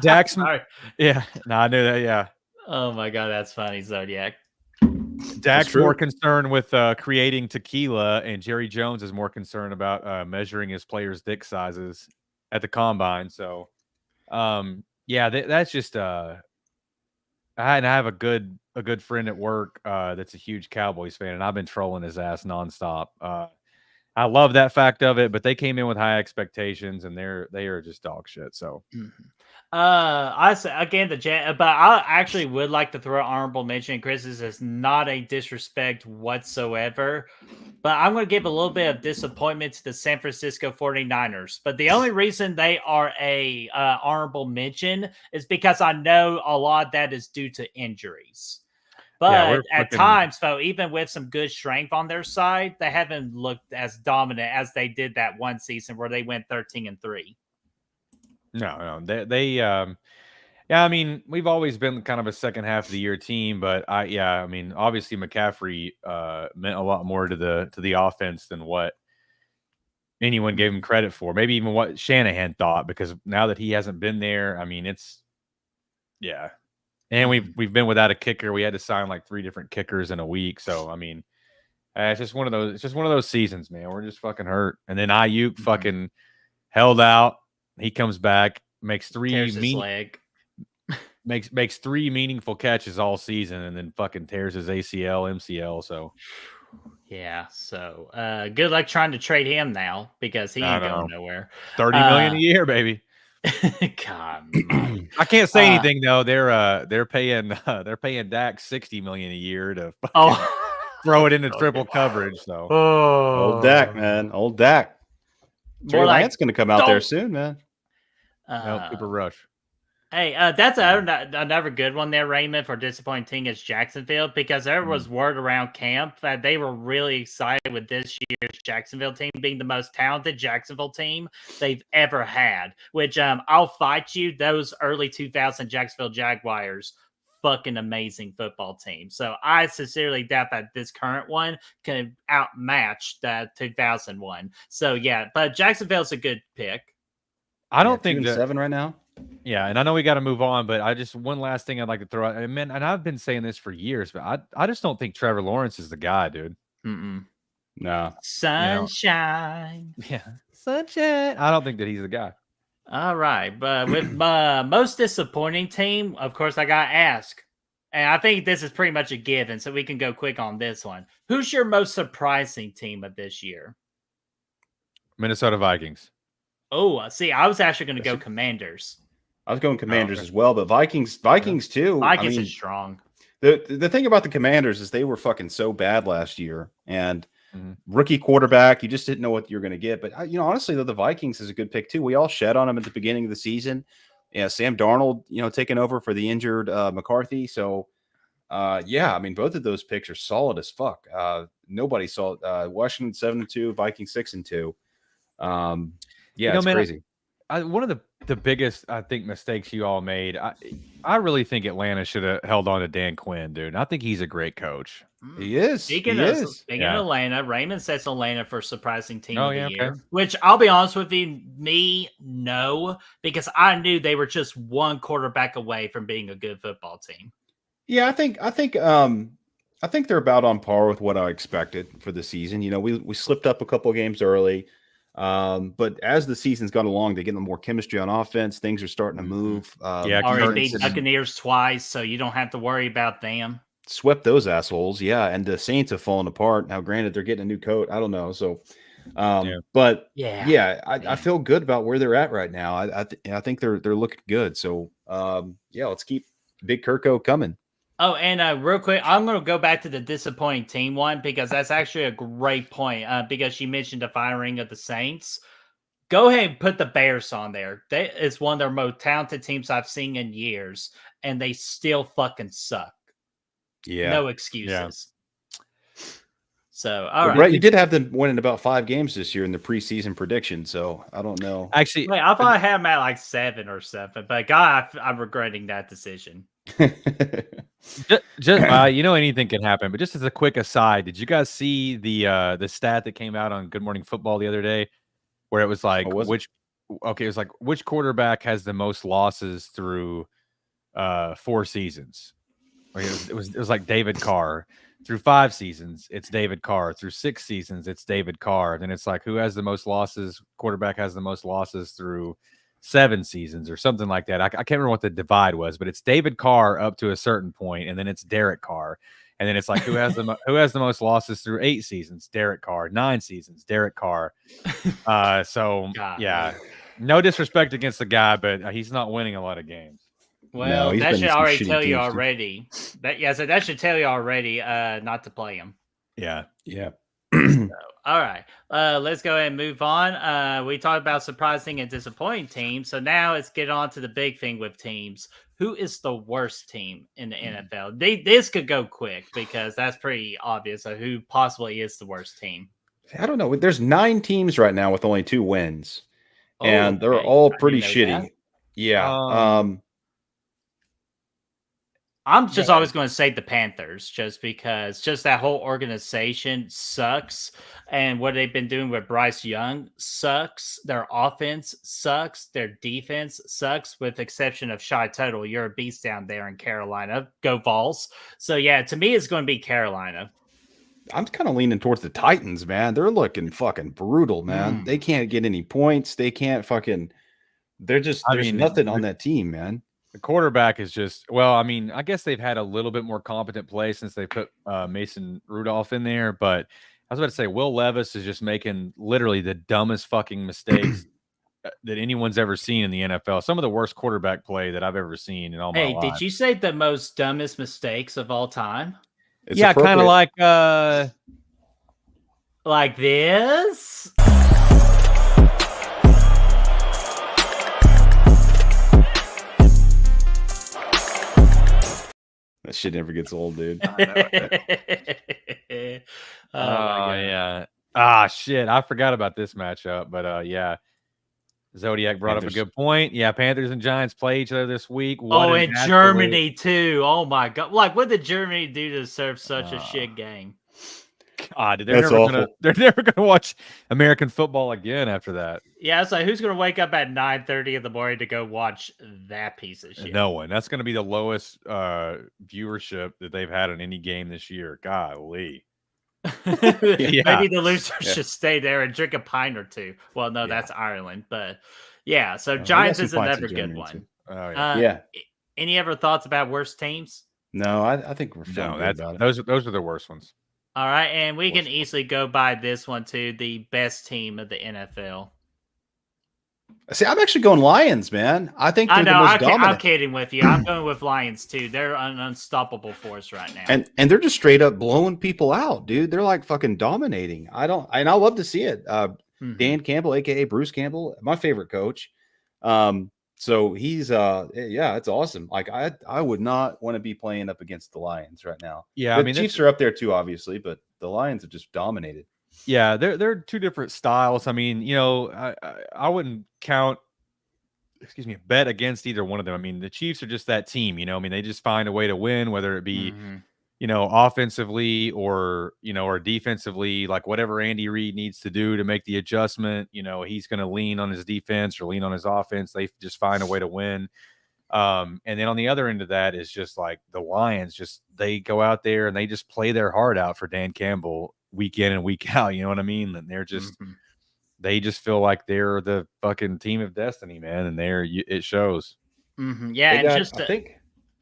Dak's. Sorry. Yeah, no, I knew that. Yeah, Oh my god, that's funny, Zodiac. Dak's true. more concerned with creating tequila, and Jerry Jones is more concerned about measuring his players' dick sizes at the combine. So, yeah, that's just. I have a good friend at work that's a huge Cowboys fan, and I've been trolling his ass nonstop. I love that fact of it, but they came in with high expectations, and they are just dog shit. So. I say again but I actually would like to throw an honorable mention. Chris, this is not a disrespect whatsoever, but I'm going to give a little bit of disappointment to the San Francisco 49ers. But the only reason they are a honorable mention is because I know a lot of that is due to injuries. But at times, though, even with some good strength on their side, they haven't looked as dominant as they did that one season where they went 13-3. No, yeah, I mean, we've always been kind of a second half of the year team, but I mean, obviously McCaffrey meant a lot more to the offense than what anyone gave him credit for. Maybe even what Shanahan thought, because now that he hasn't been there, I mean, yeah. And we've been without a kicker. We had to sign like 3 different kickers in a week. So I mean, it's just one of those seasons, man. We're just fucking hurt. And then Ayuk fucking held out. He comes back, makes 3 makes 3 meaningful catches all season, and then fucking tears his ACL, MCL. So yeah, so good luck trying to trade him now because he ain't going nowhere. $30 million a year, baby. God, I can't say anything though. They're paying Dak $60 million a year to throw it into triple coverage. So old Dak, man, old Dak. Trey Lance going to come out there soon, man. No, Cooper Rush. Hey, that's another good one there, Raymond, for disappointing team is Jacksonville, because there was word around camp that they were really excited with this year's Jacksonville team being the most talented Jacksonville team they've ever had, which I'll fight you. Those early 2000 Jacksonville Jaguars, fucking amazing football team. So I sincerely doubt that this current one can outmatch that 2001. So yeah, but Jacksonville's a good pick. I don't think 7 right now. Yeah, and I know we got to move on, but I just one last thing I'd like to throw out. And man, and I've been saying this for years, but I just don't think Trevor Lawrence is the guy, dude. No. Sunshine. Yeah, sunshine. I don't think that he's the guy. All right, but with my most disappointing team, of course, I got to ask, and I think this is pretty much a given, so we can go quick on this one. Who's your most surprising team of this year? Minnesota Vikings. Oh, see, I was actually going to go Commanders. I was going Commanders as well, but Vikings too. Vikings is strong. The thing about the Commanders is they were fucking so bad last year, and rookie quarterback, you just didn't know what you're going to get. But honestly, though, the Vikings is a good pick too. We all shed on them at the beginning of the season. Yeah, Sam Darnold, taking over for the injured McCarthy. So, yeah, I mean, both of those picks are solid as fuck. Nobody saw Washington 7-2, Vikings 6-2. Yeah, it's crazy. One of the biggest, I think, mistakes you all made, I really think Atlanta should have held on to Dan Quinn, dude. I think he's a great coach. He is. Speaking of Atlanta, Raymond sets Atlanta for surprising team of the year. Which I'll be honest with you, no, because I knew they were just one quarterback away from being a good football team. Yeah, I think they're about on par with what I expected for the season. We slipped up a couple of games early. But as the season's gone along, they get more chemistry on offense. Things are starting to move. Already beat Buccaneers twice, so you don't have to worry about them. Swept those assholes, yeah. And the Saints have fallen apart. Now, granted, they're getting a new coach. I don't know. So, but I feel good about where they're at right now. I think they're looking good. So, let's keep Big Kirko coming. Oh, and real quick, I'm going to go back to the disappointing team one because that's actually a great point because you mentioned the firing of the Saints. Go ahead and put the Bears on there. It's one of their most talented teams I've seen in years, and they still fucking suck. Yeah. No excuses. Yeah. So, all right. Brett, you did have them winning about 5 games this year in the preseason prediction, so I don't know. Actually, wait, I thought I had them at like 7 or 7, but God, I'm regretting that decision. Anything can happen. But just as a quick aside, did you guys see the stat that came out on Good Morning Football the other day, where it was like okay, it was like which quarterback has the most losses through 4 seasons? Like it was like David Carr. Through 5 seasons, it's David Carr. Through 6 seasons, it's David Carr. Then it's like who has the most losses? Quarterback has the most losses through 7 seasons or something like that. I can't remember what the divide was, but it's David Carr up to a certain point, and then it's Derek Carr, and then it's like who has the most losses through 8 seasons? Derek Carr. 9 seasons, Derek Carr. So God. yeah, no disrespect against the guy, but he's not winning a lot of games. Well, he's that been should in some already shitty tell you teams, too. already. So that should tell you already not to play him. Yeah. Yeah. All right. Let's go ahead and move on. We talked about surprising and disappointing teams. So now let's get on to the big thing with teams. Who is the worst team in the NFL? This could go quick because that's pretty obvious of who possibly is the worst team. I don't know. There's 9 teams right now with only 2 wins, and they're okay. all I didn't pretty know shitty. that. Yeah. I'm just always going to say the Panthers just because just that whole organization sucks. And what they've been doing with Bryce Young sucks. Their offense sucks. Their defense sucks, with exception of Shy Tuttle. You're a beast down there in Carolina. Go Vols. So, yeah, to me, it's going to be Carolina. I'm kind of leaning towards the Titans, man. They're looking fucking brutal, man. They can't get any points. They can't fucking – there's nothing on that team, man. The quarterback is just, well, I mean, I guess they've had a little bit more competent play since they put Mason Rudolph in there. But I was about to say, Will Levis is just making literally the dumbest fucking mistakes that anyone's ever seen in the NFL. Some of the worst quarterback play that I've ever seen in all my life. Hey, did you say the most dumbest mistakes of all time? It's yeah, kind of like this. that shit never gets old, dude. Yeah. Ah, shit. I forgot about this matchup, but yeah. Zodiac brought up a good point. Yeah, Panthers and Giants play each other this week. And Germany too. Oh my god! Like, what did Germany do to serve such a shit game? God, they're never gonna watch American football again after that. Yeah, it's like who's gonna wake up at 9:30 in the morning to go watch that piece of shit? No one. That's gonna be the lowest viewership that they've had in any game this year. Golly. Maybe the losers should stay there and drink a pint or two. Well, no, that's Ireland, but yeah. So Giants is another good one. Oh, yeah. Any other thoughts about worst teams? No, I think we're feeling good about it. Those are the worst ones. All right, and we can easily go by this one too. The best team of the NFL. See, I'm actually going Lions, man. I think they're the most dominant. I'm kidding with you. I'm going with Lions too. They're an unstoppable force right now, and they're just straight up blowing people out, dude. They're like fucking dominating. I love to see it. Dan Campbell, aka Bruce Campbell, my favorite coach. So he's it's awesome. Like I would not want to be playing up against the Lions right now. Yeah, the Chiefs are up there too, obviously, but the Lions have just dominated. Yeah, they're 2 different styles. I mean, I wouldn't bet against either one of them. I mean, the Chiefs are just that team, I mean, they just find a way to win, whether it be, offensively or defensively, like whatever Andy Reid needs to do to make the adjustment, he's going to lean on his defense or lean on his offense. They just find a way to win. And then on the other end of that is just like the Lions, they go out there and they just play their heart out for Dan Campbell week in and week out. You know what I mean? And they're just, they just feel like they're the fucking team of destiny, man. And it shows. Yeah. Go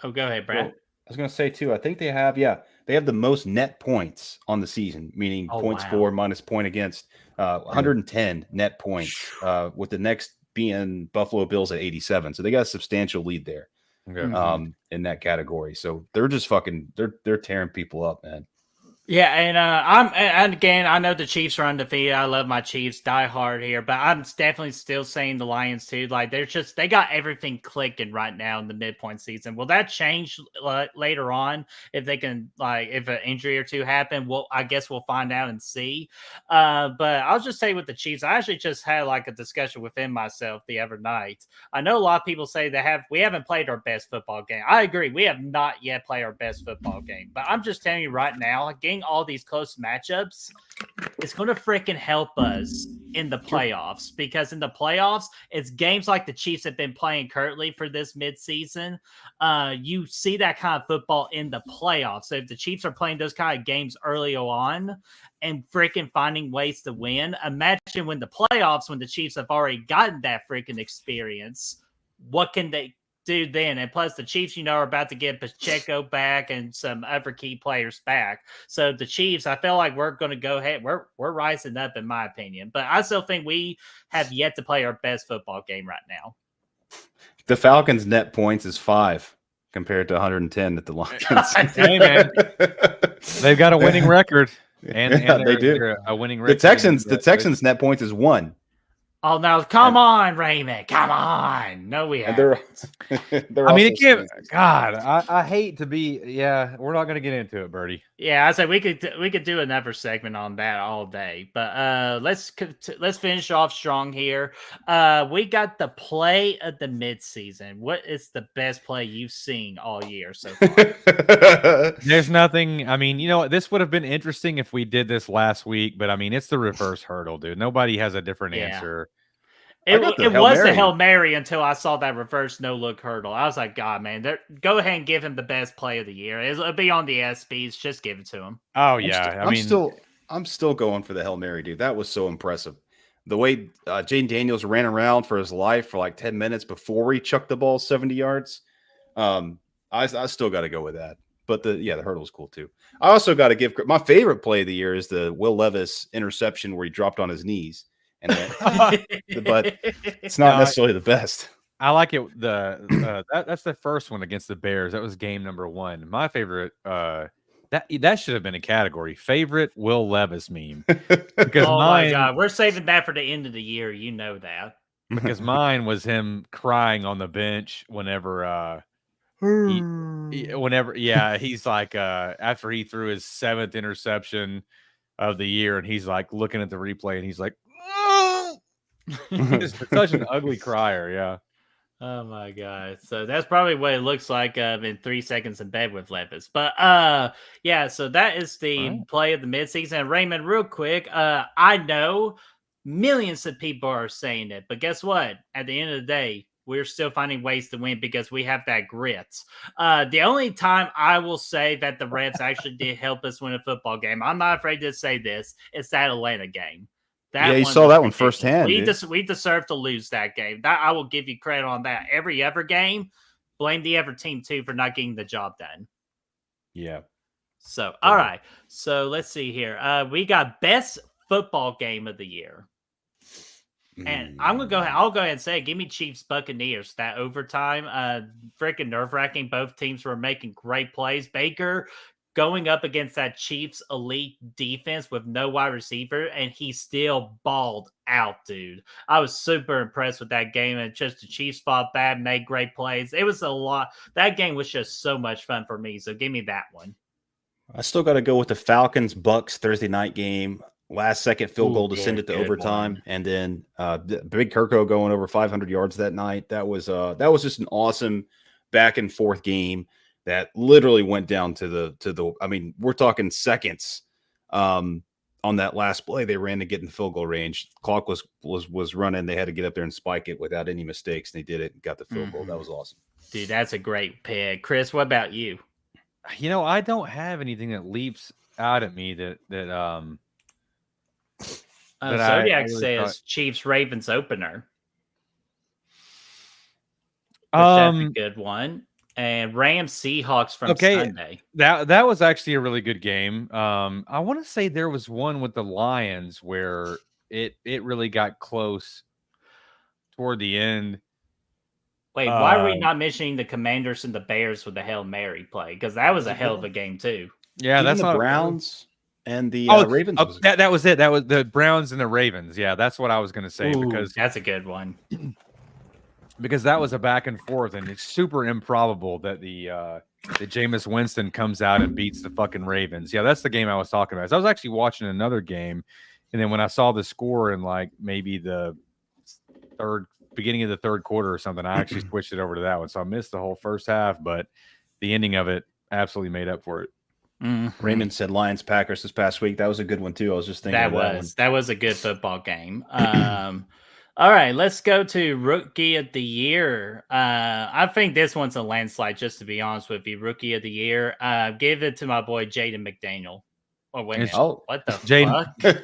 ahead, Brad. Well, I was going to say too, I think they have the most net points on the season, meaning points for minus point against, 110 net points, with the next being Buffalo Bills at 87. So they got a substantial lead there, in that category. So they're just they're tearing people up, man. Yeah, and again, I know the Chiefs are undefeated. I love my Chiefs, die hard here, but I'm definitely still saying the Lions too. Like they got everything clicking right now in the midpoint season. Will that change later on if they can, if an injury or two happen? Well, I guess we'll find out and see. But I'll just say with the Chiefs, I actually just had a discussion within myself the other night. I know a lot of people say we haven't played our best football game. I agree, we have not yet played our best football game, but I'm just telling you right now, a game winning all these close matchups is going to freaking help us in the playoffs, because in the playoffs, it's games like the Chiefs have been playing currently for this midseason. You see that kind of football in the playoffs. So if the Chiefs are playing those kind of games early on and freaking finding ways to win, imagine when the playoffs, when the Chiefs have already gotten that freaking experience, what can they do then? And plus the Chiefs, are about to get Pacheco back and some other key players back. So the Chiefs, I feel like we're going to go ahead. We're rising up, in my opinion. But I still think we have yet to play our best football game right now. The Falcons' net points is 5 compared to 110 at the Lions. Hey, man. They've got a winning record. And they do. They're a winning record. The Texans' net points is 1. Oh, now come on, Raymond. Come on. No, we haven't. They're I mean, it also can't. God, I hate to be. Yeah, we're not going to get into it, Birdie. Yeah, I said we could do another segment on that all day, but let's finish off strong here. We got the play of the midseason. What is the best play you've seen all year so far? There's nothing. I mean, this would have been interesting if we did this last week, but I mean, it's the reverse hurdle, dude. Nobody has a different answer. It was the Hail Mary until I saw that reverse no-look hurdle. I was like, God, man, go ahead and give him the best play of the year. It'll be on the SBs. Just give it to him. Oh, yeah. I'm still going for the Hail Mary, dude. That was so impressive. The way Jaden Daniels ran around for his life for like 10 minutes before he chucked the ball 70 yards. I still got to go with that. But the hurdle's cool too. I also got to give my favorite play of the year is the Will Levis interception where he dropped on his knees. And but it's not necessarily the best. I like it. That's the first one against the Bears. That was game number 1. My favorite. That should have been a category. Favorite Will Levis meme. Because my God, we're saving that for the end of the year. You know that. Because mine was him crying on the bench whenever. He's like after he threw his 7th interception of the year, and he's like looking at the replay, and he's like. Just such an ugly crier, yeah. Oh my God. So that's probably what it looks like in 3 seconds in bed with Levis. But so that is the play of the midseason. And Raymond, real quick, I know millions of people are saying it, but guess what? At the end of the day, we're still finding ways to win because we have that grit. The only time I will say that the Reds actually did help us win a football game, I'm not afraid to say this, it's that Atlanta game. You saw that one firsthand. We deserve to lose that game. That I will give you credit on that. Every other game, blame the other team too for not getting the job done. Yeah. So, all right. So let's see here. We got best football game of the year. And I'm gonna go ahead. I'll go ahead and say, give me Chiefs Buccaneers. That overtime, freaking nerve wracking. Both teams were making great plays. Baker going up against that Chiefs elite defense with no wide receiver, and he still balled out, dude. I was super impressed with that game, and just the Chiefs fought bad, made great plays. It was a lot. That game was just so much fun for me, so give me that one. I still got to go with the Falcons-Bucks Thursday night game. Last second field goal to send it to overtime, and then Big Kirko going over 500 yards that night. That was just an awesome back and forth game that literally went down to the. I mean, we're talking seconds on that last play they ran to get in the field goal range. Clock was running. They had to get up there and spike it without any mistakes. They did it and got the field goal. That was awesome, dude. That's a great pick, Chris. What about you? I don't have anything that leaps out at me that Zodiac says Chiefs Ravens opener. That's a good one. And Rams Seahawks from Sunday. That was actually a really good game. I want to say there was one with the Lions where it really got close toward the end. Wait, why are we not mentioning the Commanders and the Bears with the Hail Mary play? Because that was a hell of a game too. Yeah, that's the Browns and the Ravens. That was it. That was the Browns and the Ravens. Yeah, that's what I was going to say. Because that's a good one. Because that was a back and forth, and it's super improbable that the Jameis Winston comes out and beats the fucking Ravens. Yeah, that's the game I was talking about. So I was actually watching another game, and then when I saw the score in like maybe the beginning of the third quarter or something, I actually switched it over to that one. So I missed the whole first half, but the ending of it absolutely made up for it. Mhm. Raymond said Lions Packers this past week. That was a good one too. I was just thinking of that one. That was a good football game. All right, let's go to Rookie of the Year. I think this one's a landslide, just to be honest with you. Rookie of the Year. Give it to my boy Jaden McDaniel. Oh, wait a minute. Oh, What the Jaden- fuck?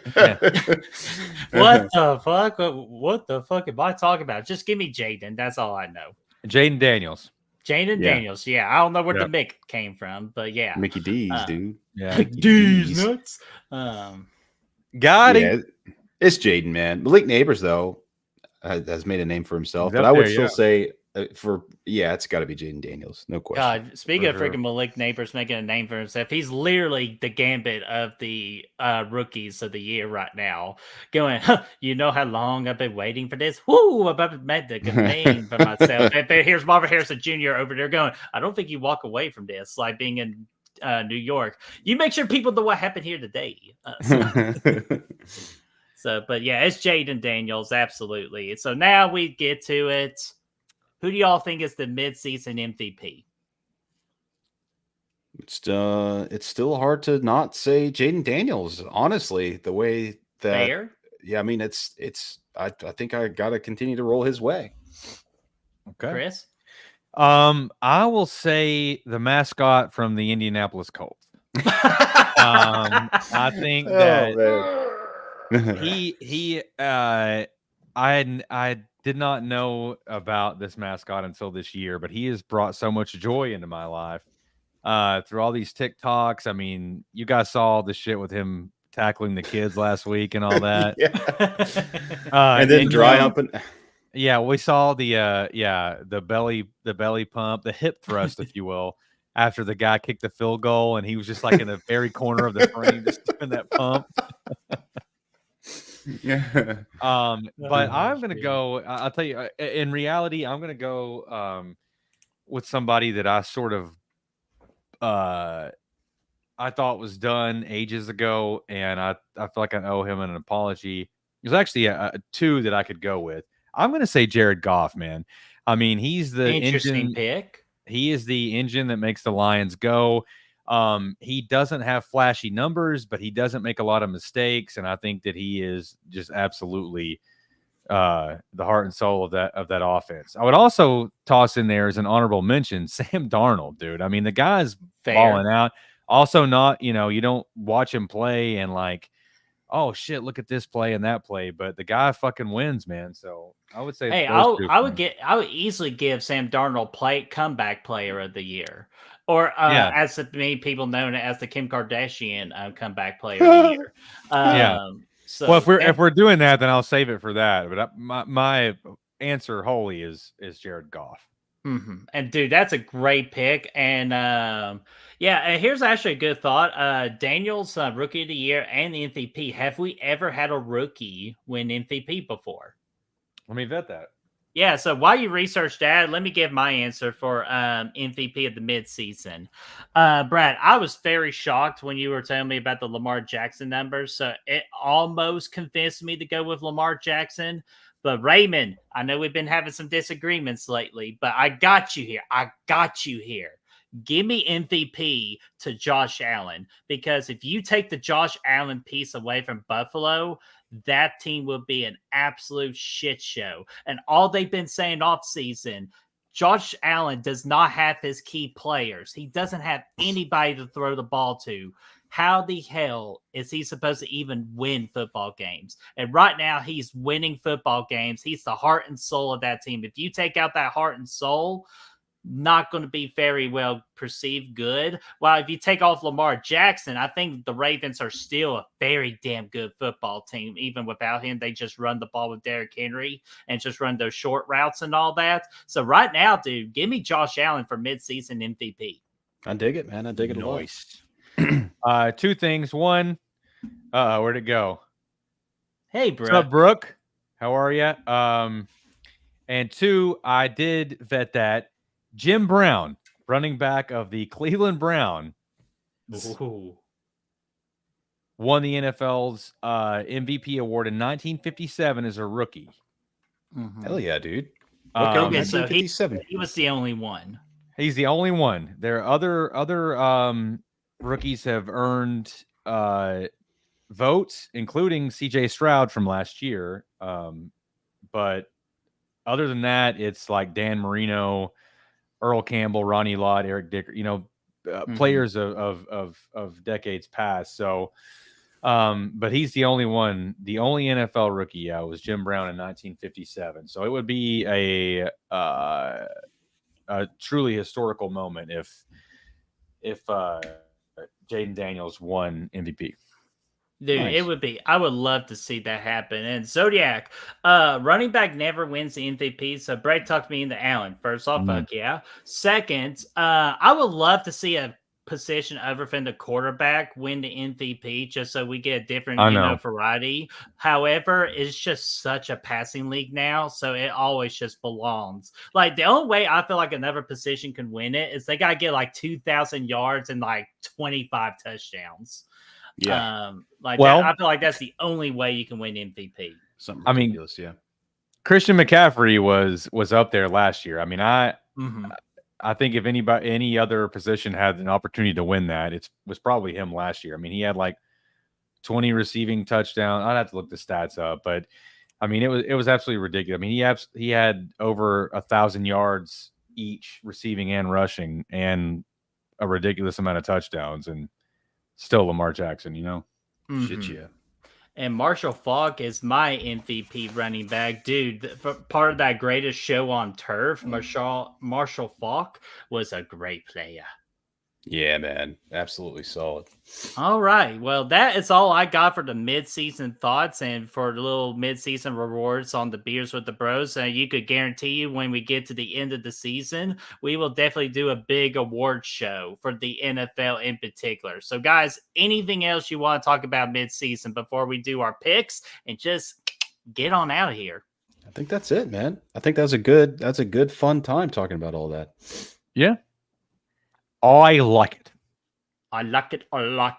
What the fuck? What the fuck am I talking about? Just give me Jaden. That's all I know. Jaden Daniels. Jaden Yeah. Daniels. Yeah, I don't know where Yeah. the Mick came from, but yeah. Mickey D's, Uh, dude. Yeah. Mickey D's nuts. Got him. Yeah, it's Jaden, man. Malik Neighbors though has made a name for himself, He's but up I would there, still yeah. say it's got to be Jaden Daniels, no question. God, speaking of For sure. freaking Malik Neighbors making a name for himself, he's literally the gambit of the rookies of the year right now. Going, you know how long I've been waiting for this? Woo! I'm about to make the good name for myself. And here's Marvin Harrison Jr. over there going, I don't think you walk away from this, like being in New York. You make sure people know what happened here today. But yeah, it's Jaden Daniels, absolutely. So now we get to it. Who do y'all think is the midseason MVP? It's still hard to not say Jaden Daniels, honestly, the way that Fair? yeah, I mean I think I gotta continue to roll his way. Okay. Chris? I will say the mascot from the Indianapolis Colts. I think that I did not know about this mascot until this year, but he has brought so much joy into my life through all these TikToks. I mean, you guys saw the shit with him tackling the kids last week and all that. And then dry humping. Yeah, we saw the belly pump, the hip thrust, if you will, after the guy kicked the field goal, and he was just like in the very corner of the frame, just doing that pump. But I'm gonna go. I'll tell you. In reality, I'm gonna go with somebody that I sort of I thought was done ages ago, and I feel like I owe him an apology. There's actually two that I could go with. I'm gonna say Jared Goff, man. I mean, he's the Interesting engine. pick. He is the engine that makes the Lions go. He doesn't have flashy numbers, but he doesn't make a lot of mistakes, and I think that he is just absolutely the heart and soul of that offense. I would also toss in there as an honorable mention Sam Darnold, dude. I mean, the guy's balling out. Also, not you don't watch him play and like, oh shit, look at this play and that play, but the guy fucking wins, man. So I would say, hey, I would easily give Sam Darnold comeback player of the year, or as many people known as the Kim Kardashian comeback player of the year. So, well, if we're doing that, then I'll save it for that. But my answer wholly is Jared Goff. Mm-hmm. And dude, that's a great pick. And here's actually a good thought. Daniel's rookie of the year and the MVP. Have we ever had a rookie win MVP before? Let me vet that. Yeah, so while you research that, let me give my answer for MVP of the midseason. Brad, I was very shocked when you were telling me about the Lamar Jackson numbers. So it almost convinced me to go with Lamar Jackson. But Raymond, I know we've been having some disagreements lately, but I got you here. Give me MVP to Josh Allen, because if you take the Josh Allen piece away from Buffalo, that team will be an absolute shit show. And all they've been saying off season, Josh Allen does not have his key players. He doesn't have anybody to throw the ball to. How the hell is he supposed to even win football games? And right now, he's winning football games. He's the heart and soul of that team. If you take out that heart and soul, not going to be very well perceived good. While if you take off Lamar Jackson, I think the Ravens are still a very damn good football team. Even without him, they just run the ball with Derrick Henry and just run those short routes and all that. So right now, dude, give me Josh Allen for midseason MVP. I dig it, man. I dig it a lot. Two things. One, where'd it go? Hey, Brooke. What's up, Brooke? How are you? And two, I did vet that Jim Brown, running back of the Cleveland Browns, won the NFL's MVP award in 1957 as a rookie. Mm-hmm. Hell yeah, dude. Okay, so he was the only one. He's the only one. There are other rookies have earned votes, including CJ Stroud from last year. But other than that, it's like Dan Marino, Earl Campbell, Ronnie Lott, Eric Dicker, players of decades past. So, but he's the only NFL rookie. Yeah, was Jim Brown in 1957. So it would be a truly historical moment if Jaden Daniels won MVP. Dude, Nice. It would be. I would love to see that happen. And Zodiac, running back never wins the MVP. So Brad talked me into Allen. First off, fuck yeah. Second, I would love to see a position other than the quarterback win the MVP, just so we get a different, variety. However, it's just such a passing league now, so it always just belongs. Like the only way I feel like another position can win it is they gotta get like 2,000 yards and like 25 touchdowns. Yeah. I feel like that's the only way you can win MVP. Something ridiculous, yeah. Christian McCaffrey was up there last year. I mean, I think if any other position had an opportunity to win that, it was probably him last year. I mean, he had like 20 receiving touchdowns. I'd have to look the stats up, but I mean, it was absolutely ridiculous. I mean, he had over 1,000 yards each receiving and rushing, and a ridiculous amount of touchdowns, and still Lamar Jackson, Shit, yeah. And Marshall Faulk is my MVP running back. Dude, part of that greatest show on turf, Marshall Faulk was a great player. Yeah, man. Absolutely solid. All right. Well, that is all I got for the mid-season thoughts and for the little mid-season rewards on the Beers with the Bros. You could guarantee you when we get to the end of the season, we will definitely do a big award show for the NFL in particular. So, guys, anything else you want to talk about mid-season before we do our picks and just get on out of here? I think that's it, man. I think that's a good fun time talking about all that. Yeah. I like it. I like it a lot.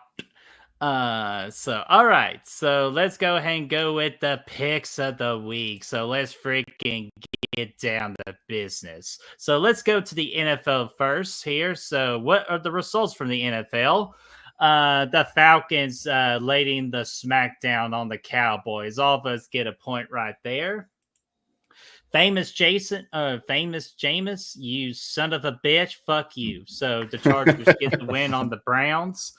All right. So let's go ahead and go with the picks of the week. So let's freaking get down to business. So let's go to the NFL first here. So what are the results from the NFL? The Falcons laying the smackdown on the Cowboys. All of us get a point right there. Famous Jameis, you son of a bitch, fuck you. So the Chargers get the win on the Browns.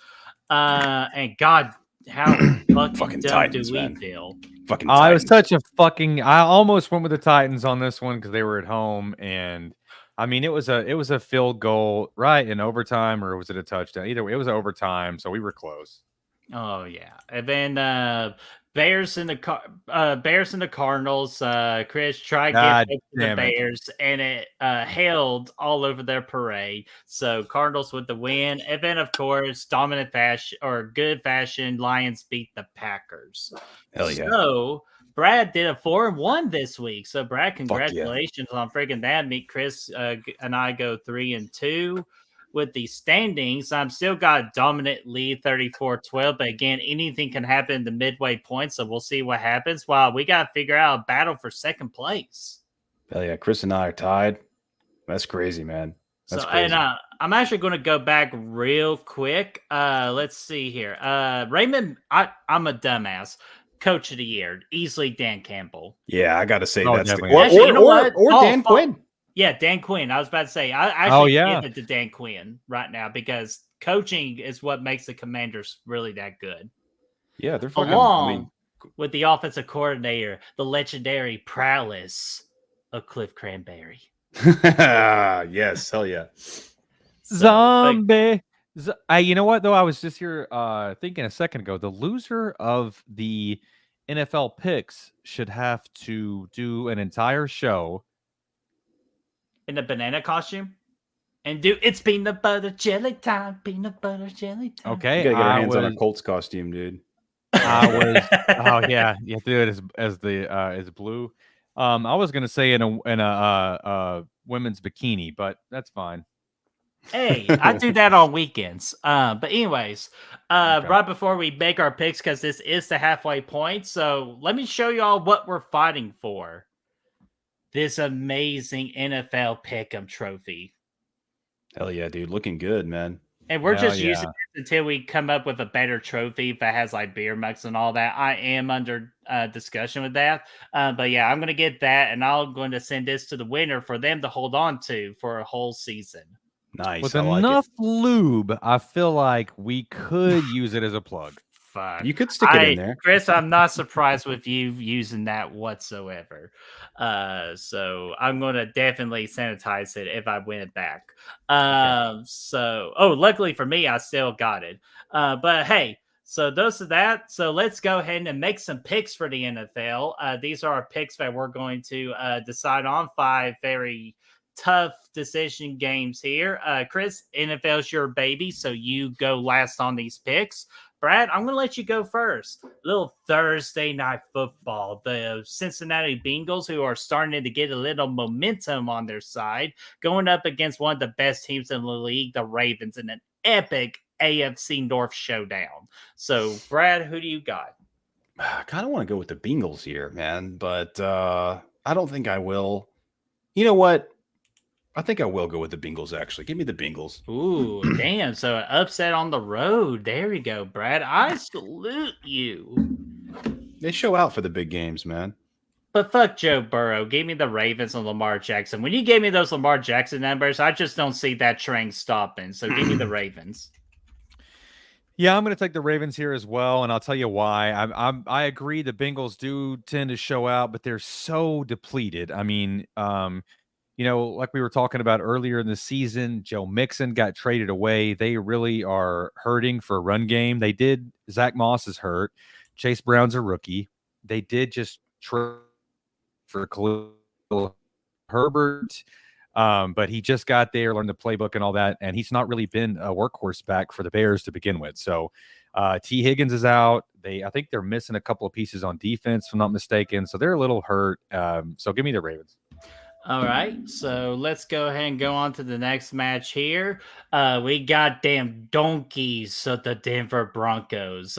And God, how fucking dumb Titans, do we man. feel? Fucking I was Titans. such a fucking. I almost went with the Titans on this one because they were at home, and I mean it was a field goal, right, in overtime, or was it a touchdown? Either way, it was overtime, so we were close. Oh yeah, and then Bears and the Cardinals. Chris tried to get the Bears, and it hailed all over their parade. So Cardinals with the win, and then of course dominant fashion or good fashion, Lions beat the Packers. Hell yeah. So Brad did a 4-1 this week. So Brad, congratulations on freaking that. Meet Chris and I go 3-2. With the standings, I'm still got a dominant lead, 34-12. But again, anything can happen in the midway point, so we'll see what happens. Wow, we got to figure out a battle for second place. Hell yeah, Chris and I are tied. That's crazy, man. That's crazy. And I'm actually going to go back real quick. Let's see here. Raymond, I'm a dumbass. Coach of the year, easily Dan Campbell. Yeah, I got to say that's or Dan Quinn. Yeah, Dan Quinn. I was about to say, I actually give it to Dan Quinn right now because coaching is what makes the Commanders really that good. Yeah, they're fucking with the offensive coordinator, the legendary prowess of Cliff Cranberry. Yes, hell yeah. Zombie. You know what, though? I was just here thinking a second ago. The loser of the NFL picks should have to do an entire show in a banana costume and do it's peanut butter jelly time. Peanut butter jelly time. Okay. You gotta get our hands on a Colts costume, dude. I was oh yeah, you have to do it as blue. I was gonna say in a women's bikini, but that's fine. Hey, I do that on weekends. But anyways, okay. Right before we make our picks, because this is the halfway point, so let me show you all what we're fighting for. This amazing NFL Pick'em trophy. Hell yeah, dude. Looking good, man. And we're Hell just using it until we come up with a better trophy that has like beer mugs and all that. I am under discussion with that. But yeah, I'm going to get that and I'm going to send this to the winner for them to hold on to for a whole season. Nice. With I like enough it. lube, I feel like we could use it as a plug. Fuck. You could stick it in there. Chris, I'm not surprised with you using that whatsoever. So I'm going to definitely sanitize it if I win it back. Luckily for me, I still got it. But hey, so those are that. So let's go ahead and make some picks for the NFL. These are our picks that we're going to decide on. 5 very tough decision games here. Chris, NFL's your baby, so you go last on these picks. Brad, I'm going to let you go first. Little Thursday night football. The Cincinnati Bengals, who are starting to get a little momentum on their side, going up against one of the best teams in the league, the Ravens, in an epic AFC North showdown. So, Brad, who do you got? I kind of want to go with the Bengals here, man, but I don't think I will. You know what? I think I will go with the Bengals, actually. Give me the Bengals. Ooh, damn. So an upset on the road. There you go, Brad. I salute you. They show out for the big games, man. But fuck Joe Burrow. Give me the Ravens and Lamar Jackson. When you gave me those Lamar Jackson numbers, I just don't see that train stopping. So give me the Ravens. Yeah, I'm going to take the Ravens here as well, and I'll tell you why. I agree the Bengals do tend to show out, but they're so depleted. I mean, like we were talking about earlier in the season, Joe Mixon got traded away. They really are hurting for a run game. Zach Moss is hurt. Chase Brown's a rookie. They did just trade for Khalil Herbert, but he just got there, learned the playbook and all that, and he's not really been a workhorse back for the Bears to begin with. So T. Higgins is out. I think they're missing a couple of pieces on defense, if I'm not mistaken. So they're a little hurt. So give me the Ravens. All right, so let's go ahead and go on to the next match here. We got damn donkeys of the Denver Broncos.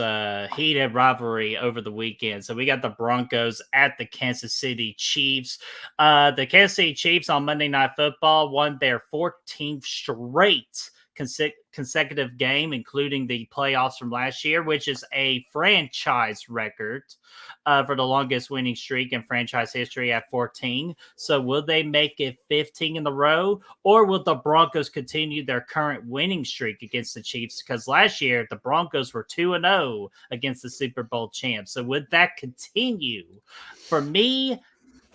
Heated rivalry over the weekend. So we got the Broncos at the Kansas City Chiefs. The Kansas City Chiefs on Monday Night Football won their 14th straight consecutive game, including the playoffs from last year, which is a franchise record for the longest winning streak in franchise history at 14. So will they make it 15 in a row, or will the Broncos continue their current winning streak against the Chiefs? Because last year the Broncos were 2-0 against the Super Bowl champs. So would that continue? For me,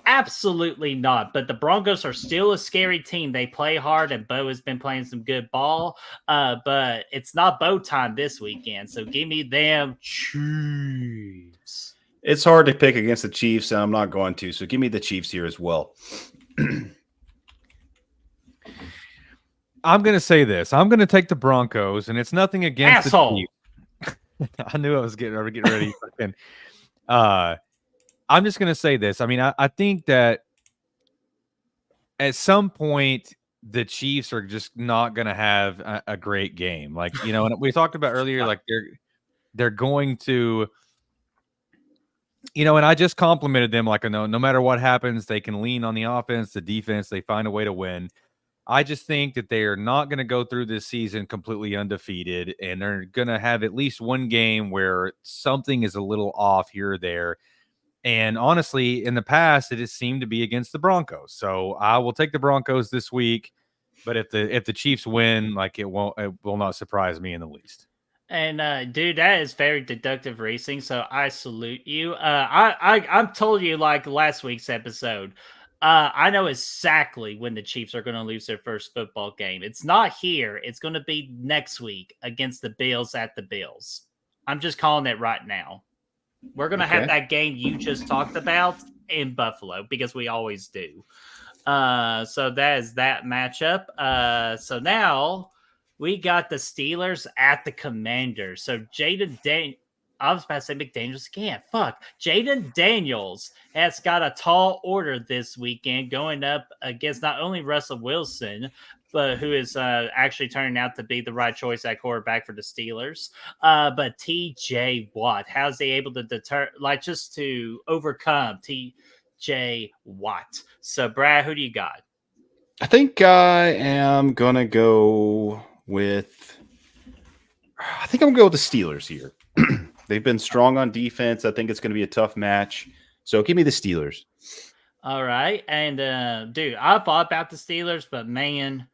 absolutely not. But the Broncos are still a scary team. They play hard, and Bo has been playing some good ball. But it's not Bo time this weekend. So give me them Chiefs. It's hard to pick against the Chiefs, and I'm not going to. So give me the Chiefs here as well. I'm going to say this. I'm going to take the Broncos, and it's nothing against Asshole. the Chiefs. I knew I was getting ready. I'm just going to say this. I mean, I think that at some point the Chiefs are just not going to have a great game. Like, and we talked about earlier, like they're going to, and I just complimented them. Like, no matter what happens, they can lean on the offense, the defense, they find a way to win. I just think that they are not going to go through this season completely undefeated, and they're going to have at least one game where something is a little off here or there. And honestly, in the past, it has seemed to be against the Broncos. So I will take the Broncos this week. But if the Chiefs win, like it will not surprise me in the least. And dude, that is very deductive reasoning. So I salute you. I'm told you like last week's episode. I know exactly when the Chiefs are going to lose their first football game. It's not here. It's going to be next week against the Bills at the Bills. I'm just calling it right now. We're going to have that game you just talked about in Buffalo because we always do. So that is that matchup. So now we got the Steelers at the Commanders. So I was about to say McDaniels again. Fuck. Jaden Daniels has got a tall order this weekend going up against not only Russell Wilson, but who is actually turning out to be the right choice at quarterback for the Steelers. But TJ Watt, how's he able to overcome TJ Watt? So, Brad, who do you got? I think I am going to go with I think I'm going to go with the Steelers here. They've been strong on defense. I think it's going to be a tough match. So give me the Steelers. All right. And dude, I thought about the Steelers, but man,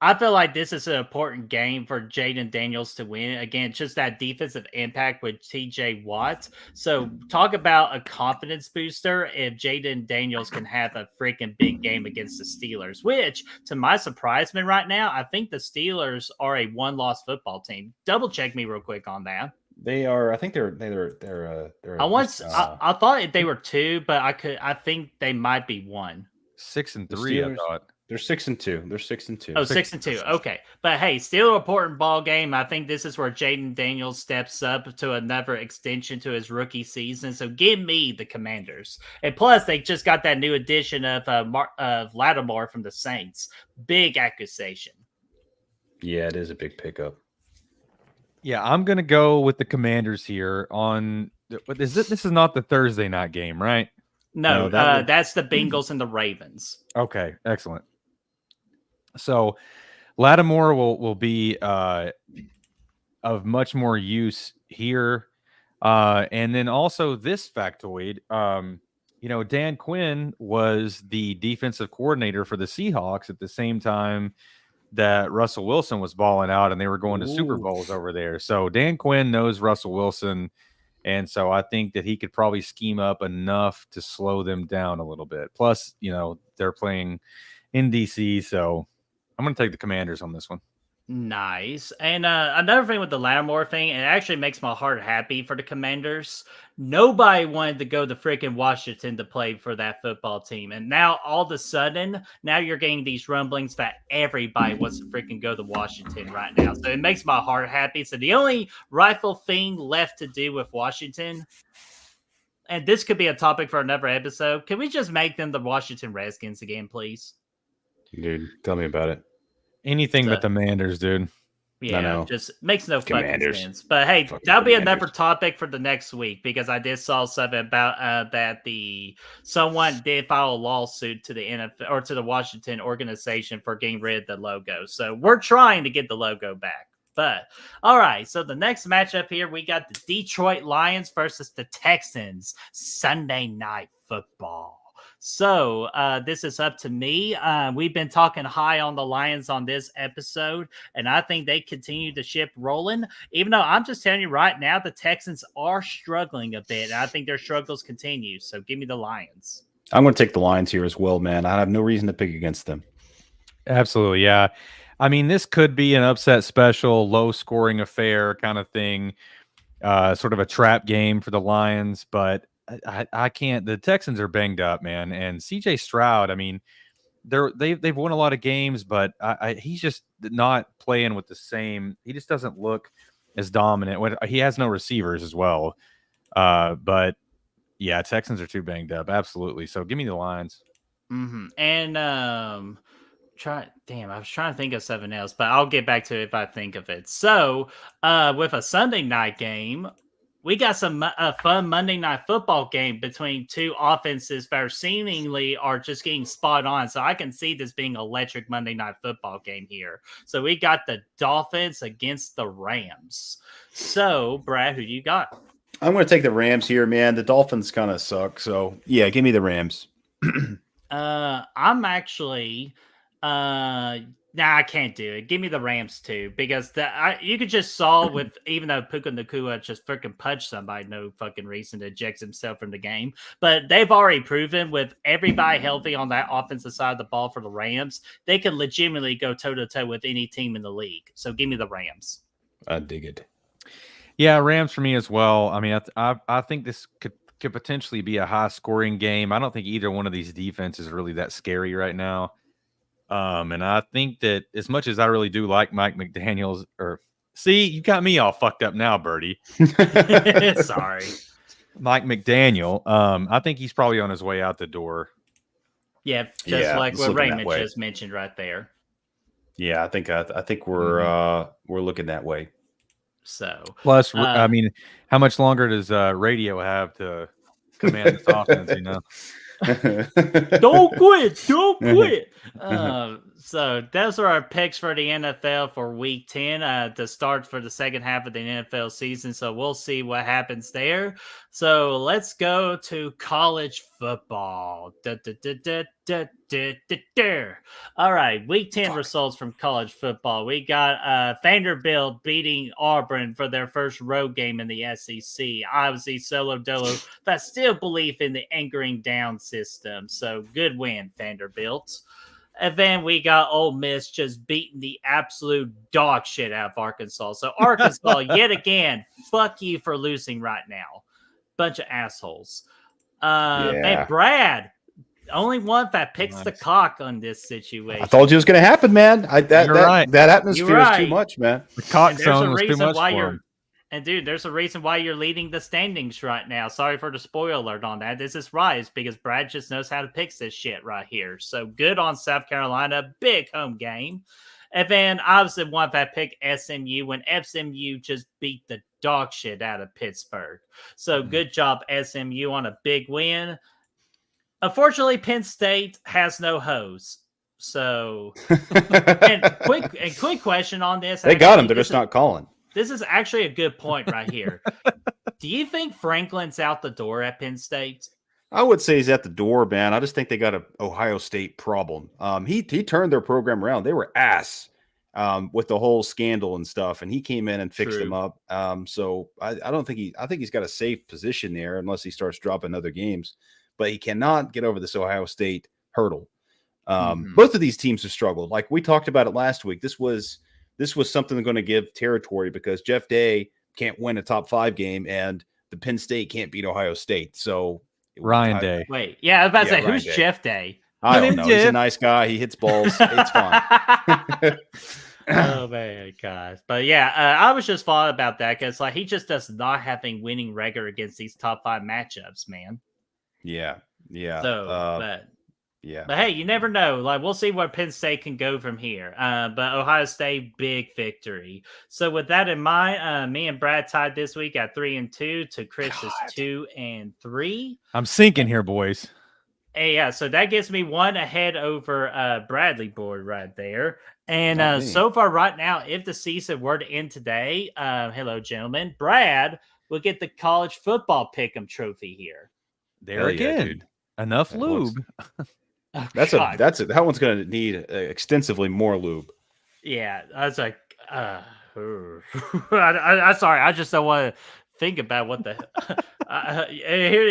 I feel like this is an important game for Jaden Daniels to win. Again, just that defensive impact with TJ Watt. So talk about a confidence booster if Jaden Daniels can have a freaking big game against the Steelers, which to my surprisement right now, I think the Steelers are a one-loss football team. Double check me real quick on that. They are. I think they're. I thought they were 2, but I think they might be 1. 6-3. I thought they're 6-2. They're 6-2. Oh, 6-2. Okay, but hey, still an important ball game. I think this is where Jaden Daniels steps up to another extension to his rookie season. So give me the Commanders, and plus they just got that new addition of Lattimore from the Saints. Big accusation. Yeah, it is a big pickup. Yeah, I'm gonna go with the Commanders here. This is not the Thursday night game, right? No, that's the Bengals and the Ravens. Okay, excellent. So Lattimore will be of much more use here. And then also this factoid, Dan Quinn was the defensive coordinator for the Seahawks at the same time that Russell Wilson was balling out and they were going to Super Bowls over there. So Dan Quinn knows Russell Wilson. And so I think that he could probably scheme up enough to slow them down a little bit. Plus, they're playing in DC. So I'm going to take the Commanders on this one. Nice. And another thing with the Lattimore thing, it actually makes my heart happy for the Commanders. Nobody wanted to go to freaking Washington to play for that football team. And now all of a sudden, now you're getting these rumblings that everybody wants to freaking go to Washington right now. So it makes my heart happy. So the only rightful thing left to do with Washington, and this could be a topic for another episode, can we just make them the Washington Redskins again, please? Dude, tell me about it. Anything but the Commanders, dude. Yeah, just makes no fucking sense. But hey, that'll be another topic for the next week because I did saw something about that someone did file a lawsuit to the NFL or to the Washington organization for getting rid of the logo. So we're trying to get the logo back. But all right, so the next matchup here, we got the Detroit Lions versus the Texans, Sunday Night Football. So this is up to me. We've been talking high on the Lions on this episode, and I think they continue to ship rolling, even though I'm just telling you right now, the Texans are struggling a bit. And I think their struggles continue. So give me the Lions. I'm going to take the Lions here as well, man. I have no reason to pick against them. Absolutely, yeah. I mean, this could be an upset special, low-scoring affair kind of thing, sort of a trap game for the Lions, but I can't. The Texans are banged up, man, and C.J. Stroud. I mean, they've won a lot of games, but he's just not playing with the same. He just doesn't look as dominant. He has no receivers as well. But yeah, Texans are too banged up. Absolutely. So give me the Lions. Mm-hmm. And I was trying to think of something else, but I'll get back to it if I think of it. So with a Sunday night game, we got some fun Monday Night Football game between two offenses that seemingly are just getting spot on. So I can see this being electric Monday Night Football game here. So we got the Dolphins against the Rams. So, Brad, who do you got? I'm going to take the Rams here, man. The Dolphins kind of suck. So, yeah, give me the Rams. I'm actually I can't do it. Give me the Rams too, because you could just saw with even though Puka Nacua just freaking punched somebody, no fucking reason to eject himself from the game. But they've already proven with everybody healthy on that offensive side of the ball for the Rams, they can legitimately go toe to toe with any team in the league. So give me the Rams. I dig it. Yeah, Rams for me as well. I mean, I think this could potentially be a high scoring game. I don't think either one of these defenses is really that scary right now. And I think that as much as I really do like Mike McDaniels, you got me all fucked up now, Birdie. Sorry. Mike McDaniel. I think he's probably on his way out the door. Yeah, like what Raymond just mentioned right there. Yeah, I think we're looking that way. So plus, I mean, how much longer does radio have to command this offense? You know. Don't quit. So those are our picks for the NFL for Week 10 to start for the second half of the NFL season. So we'll see what happens there. So let's go to college football. All right, Week 10 results from college football. We got Vanderbilt beating Auburn for their first road game in the SEC. Obviously, solo dolo, but I still believe in the anchoring down system. So good win, Vanderbilt. And then we got Ole Miss just beating the absolute dog shit out of Arkansas. So Arkansas, yet again, fuck you for losing right now. Bunch of assholes. Man, Brad, only one that picks the cock on this situation. I told you it was going to happen, man. That atmosphere is too much, man. The cock zone was too much for him. And dude, there's a reason why you're leading the standings right now. Sorry for the spoiler alert on that. This is right. It's because Brad just knows how to pick this shit right here. So good on South Carolina. Big home game. And then obviously one that picked SMU when SMU just beat the dog shit out of Pittsburgh. So good job, SMU, on a big win. Unfortunately, Penn State has no hose. So and quick question on this. They got him. They're just not calling. This is actually a good point right here. Do you think Franklin's out the door at Penn State? I would say he's at the door, man. I just think they got an Ohio State problem. He turned their program around. They were ass with the whole scandal and stuff, and he came in and fixed them up. So I don't think I think he's got a safe position there unless he starts dropping other games. But he cannot get over this Ohio State hurdle. Both of these teams have struggled. Like we talked about it last week. This was something that's going to give territory because Jeff Day can't win a top 5 game and the Penn State can't beat Ohio State. So Ryan Day. Wait, yeah, I was about to say, Ryan who's Day. Jeff Day? I don't know. He's a nice guy. He hits balls. It's fine. Oh my gosh. But yeah, I was just thought about that because like he just does not have a winning record against these top 5 matchups, man. Yeah. So yeah. But hey, you never know. Like we'll see where Penn State can go from here. But Ohio State, big victory. So with that in mind, me and Brad tied this week at 3-2 to Chris's 2-3. I'm sinking here, boys. Hey, yeah, so that gets me 1 ahead over Bradley board right there. And so far right now, if the season were to end today, hello, gentlemen, Brad will get the college football pick'em trophy here. There again. Dude. Enough lube. That one's going to need extensively more lube. Yeah, I was like, I'm sorry, I just don't want to think about what the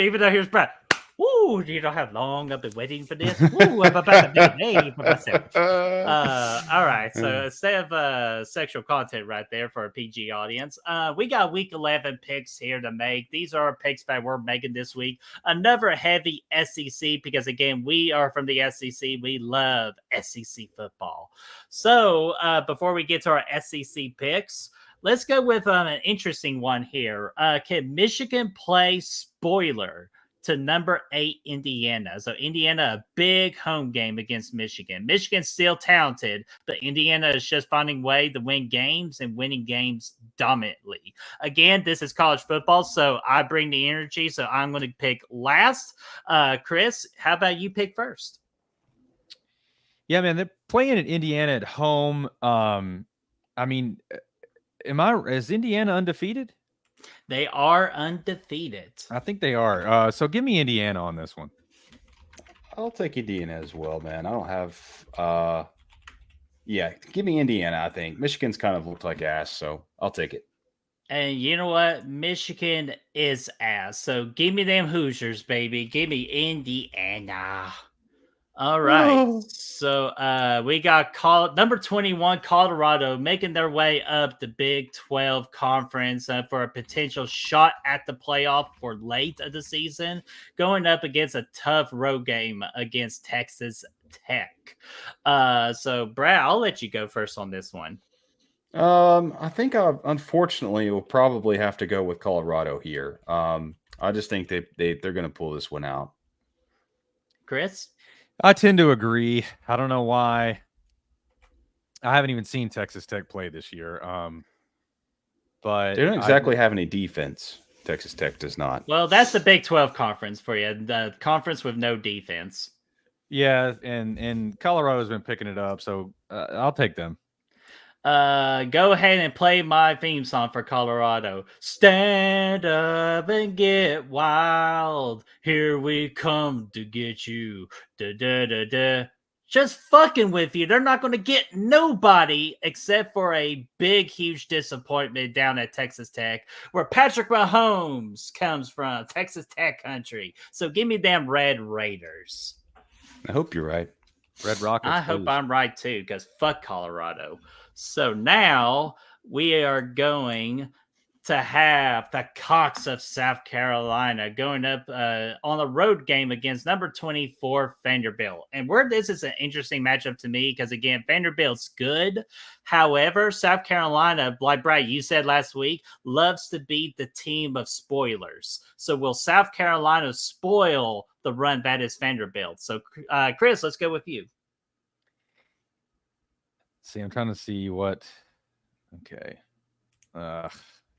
even though here's Brad. Ooh, you know how long I've been waiting for this? Ooh, I'm about to make a name for myself. All right, so instead of sexual content right there for a PG audience, we got week 11 picks here to make. These are our picks that we're making this week. Another heavy SEC because, again, we are from the SEC. We love SEC football. So before we get to our SEC picks, let's go with an interesting one here. Can Michigan play spoiler to number 8 Indiana? So Indiana, a big home game against Michigan. Michigan's still talented, but Indiana is just finding a way to win games and winning games dominantly. Again, this is college football, so I bring the energy, so I'm going to pick last. Chris, how about you pick first? Yeah, man, they're playing at Indiana at home. I mean, is Indiana undefeated? They are undefeated. I think they are. So give me Indiana on this one. I'll take Indiana as well, man. I don't have give me Indiana, I think. Michigan's kind of looked like ass, so I'll take it. And you know what? Michigan is ass. So give me them Hoosiers, baby. Give me Indiana. All right. So we got number 21, Colorado, making their way up the Big 12 conference for a potential shot at the playoff for late of the season, going up against a tough road game against Texas Tech. So, Brad, I'll let you go first on this one. I think unfortunately will probably have to go with Colorado here. I just think they're going to pull this one out. Chris? I tend to agree. I don't know why. I haven't even seen Texas Tech play this year. But they don't exactly have any defense. Texas Tech does not. Well, that's the Big 12 conference for you. The conference with no defense. Yeah, and Colorado's been picking it up, so I'll take them. Go ahead and play my theme song for Colorado. Stand up and get wild. Here we come to get you. Da da da da. Just fucking with you. They're not going to get nobody except for a big, huge disappointment down at Texas Tech, where Patrick Mahomes comes from, Texas Tech country. So give me them Red Raiders. I hope you're right. Red Rockets. I hope lose. I'm right too, because fuck Colorado. So now we are going to have the Cox of South Carolina going up on a road game against number 24 Vanderbilt. And where this is an interesting matchup to me, because again, Vanderbilt's good. However, South Carolina, like Brad, you said last week, loves to be the team of spoilers. So will South Carolina spoil the run that is Vanderbilt? So Chris, let's go with you. See, I'm trying to see what. Okay.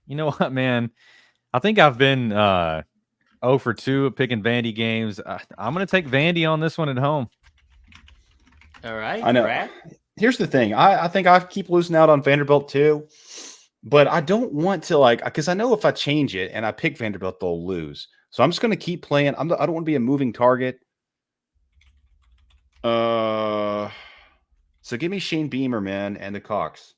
You know what, man? I think I've been 0 for 2 at picking Vandy games. I'm going to take Vandy on this one at home. All right. I know. Brad? Here's the thing. I think I keep losing out on Vanderbilt too, but I don't want to because I know if I change it and I pick Vanderbilt, they'll lose. So I'm just going to keep playing. I don't want to be a moving target. So give me Shane Beamer, man, and the Cox.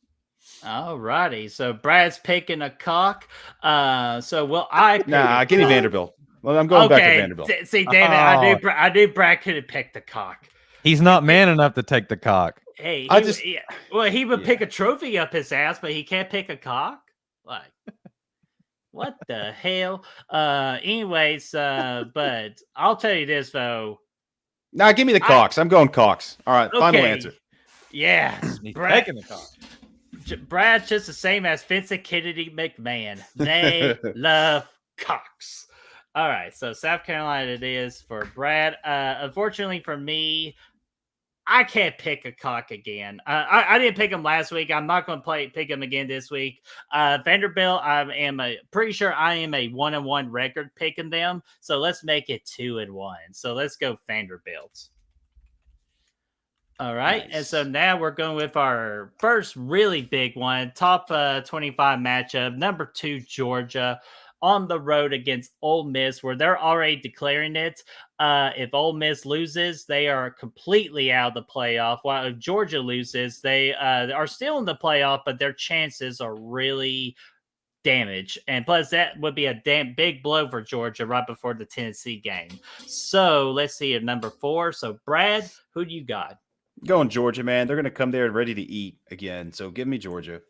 All righty. So Brad's picking a cock. So will I pick give me Vanderbilt. Well, I'm going back to Vanderbilt. See, David, I knew Brad could have picked the cock. He's not man enough to take the cock. Hey, he would Yeah. pick a trophy up his ass, but he can't pick a cock? Like, what the hell? Anyways, but I'll tell you this, though. Nah, give me the Cox. I'm going Cox. All right, final answer. Yes, He's Brad. taking the cock. Brad's just the same as Vincent Kennedy McMahon. They love Cox. All right, so South Carolina it is for Brad. Unfortunately for me, I can't pick a cock again. I didn't pick him last week. I'm not going to pick him again this week. Vanderbilt, I am pretty sure I am a 1-1 record picking them. So let's make it 2-1. So let's go Vanderbilt. All right. Nice. And so now we're going with our first really big one, top 25 matchup, number 2, Georgia on the road against Ole Miss, where they're already declaring it. If Ole Miss loses, they are completely out of the playoff. While if Georgia loses, they are still in the playoff, but their chances are really damaged. And plus, that would be a damn big blow for Georgia right before the Tennessee game. So let's see at number 4. So Brad, who do you got? Going Georgia, man. They're going to come there ready to eat again. So give me Georgia.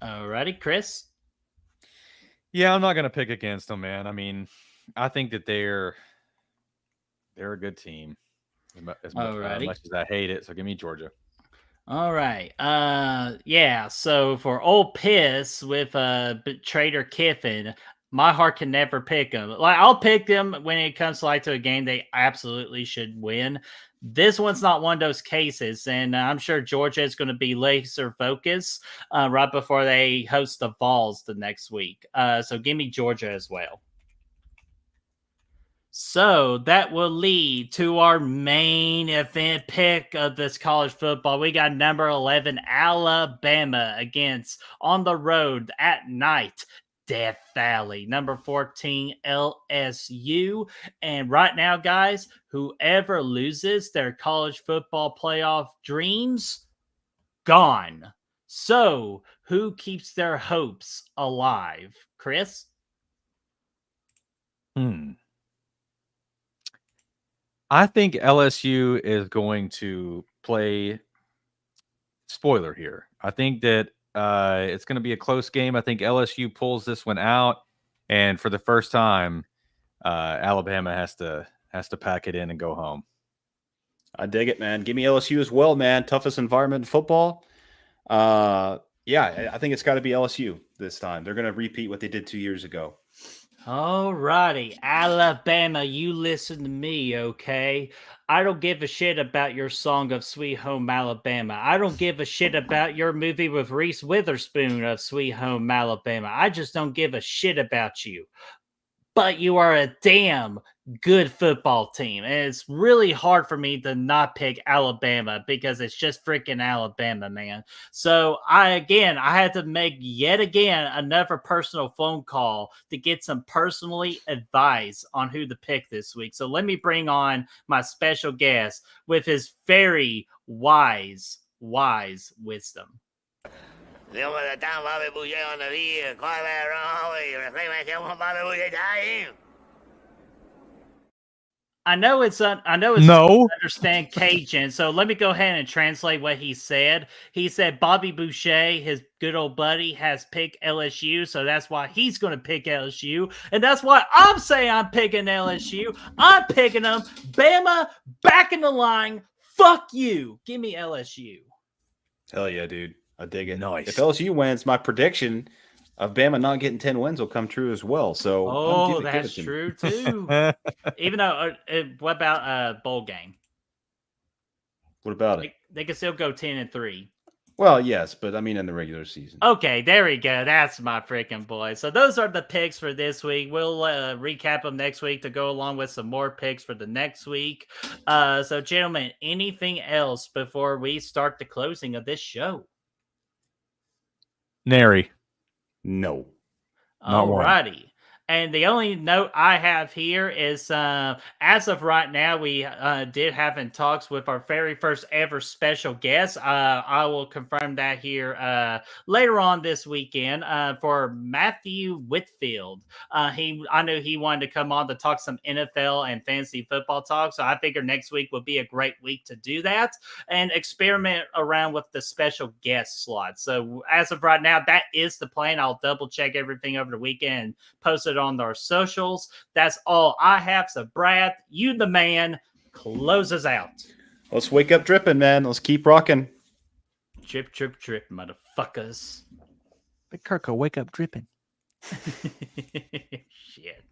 All righty, Chris. Yeah, I'm not going to pick against them, man. I mean, I think that they're a good team. As much as I hate it, so give me Georgia. All right. Yeah. So for Ole Piss with Trader Kiffin, my heart can never pick them. Like I'll pick them when it comes to a game they absolutely should win. This one's not one of those cases, and I'm sure Georgia is going to be laser focused right before they host the Vols the next week. So give me Georgia as well. So that will lead to our main event pick of this college football. We got number 11, Alabama against on the road at night, Death Valley. Number 14, LSU. And right now, guys, whoever loses their college football playoff dreams, gone. So who keeps their hopes alive? Chris? I think LSU is going to play spoiler here. I think that it's going to be a close game. I think LSU pulls this one out, and for the first time, Alabama has to pack it in and go home. I dig it, man. Give me LSU as well, man. Toughest environment in football. Yeah, I think it's got to be LSU this time. They're going to repeat what they did 2 years ago. All righty, Alabama, you listen to me, okay? I don't give a shit about your song of Sweet Home Alabama. I don't give a shit about your movie with Reese Witherspoon of Sweet Home Alabama. I just don't give a shit about you. But you are a damn good football team. And it's really hard for me to not pick Alabama because it's just freaking Alabama, man. So I had to make yet again another personal phone call to get some personally advice on who to pick this week. So let me bring on my special guest with his very wise wisdom. I know it's No. understand Cajun, so let me go ahead and translate what he said. He said Bobby Boucher, his good old buddy, has picked LSU, so that's why he's going to pick LSU, and that's why I'm saying I'm picking LSU. I'm picking them. Bama back in the line. Fuck you. Give me LSU. Hell yeah, dude. I dig it. Nice. If LSU wins, my prediction of Bama not getting 10 wins will come true as well. So that's true too. Even though, what about bowl game? What about it? They can still go 10-3. Well, yes, but I mean in the regular season. Okay, there we go. That's my freaking boy. So those are the picks for this week. We'll recap them next week to go along with some more picks for the next week. So, gentlemen, anything else before we start the closing of this show? Nary. No. Not one. Alrighty. And the only note I have here is, as of right now, we did have in talks with our very first ever special guest. I will confirm that here later on this weekend for Matthew Whitfield. I knew he wanted to come on to talk some NFL and fantasy football talk, so I figured next week would be a great week to do that and experiment around with the special guest slot. So as of right now, that is the plan. I'll double check everything over the weekend and post it on our socials. That's all I have. So Brad, you the man, close us out. Let's wake up dripping, man. Let's keep rocking. Drip, drip, drip, motherfuckers. Big Kirko, wake up dripping. Shit.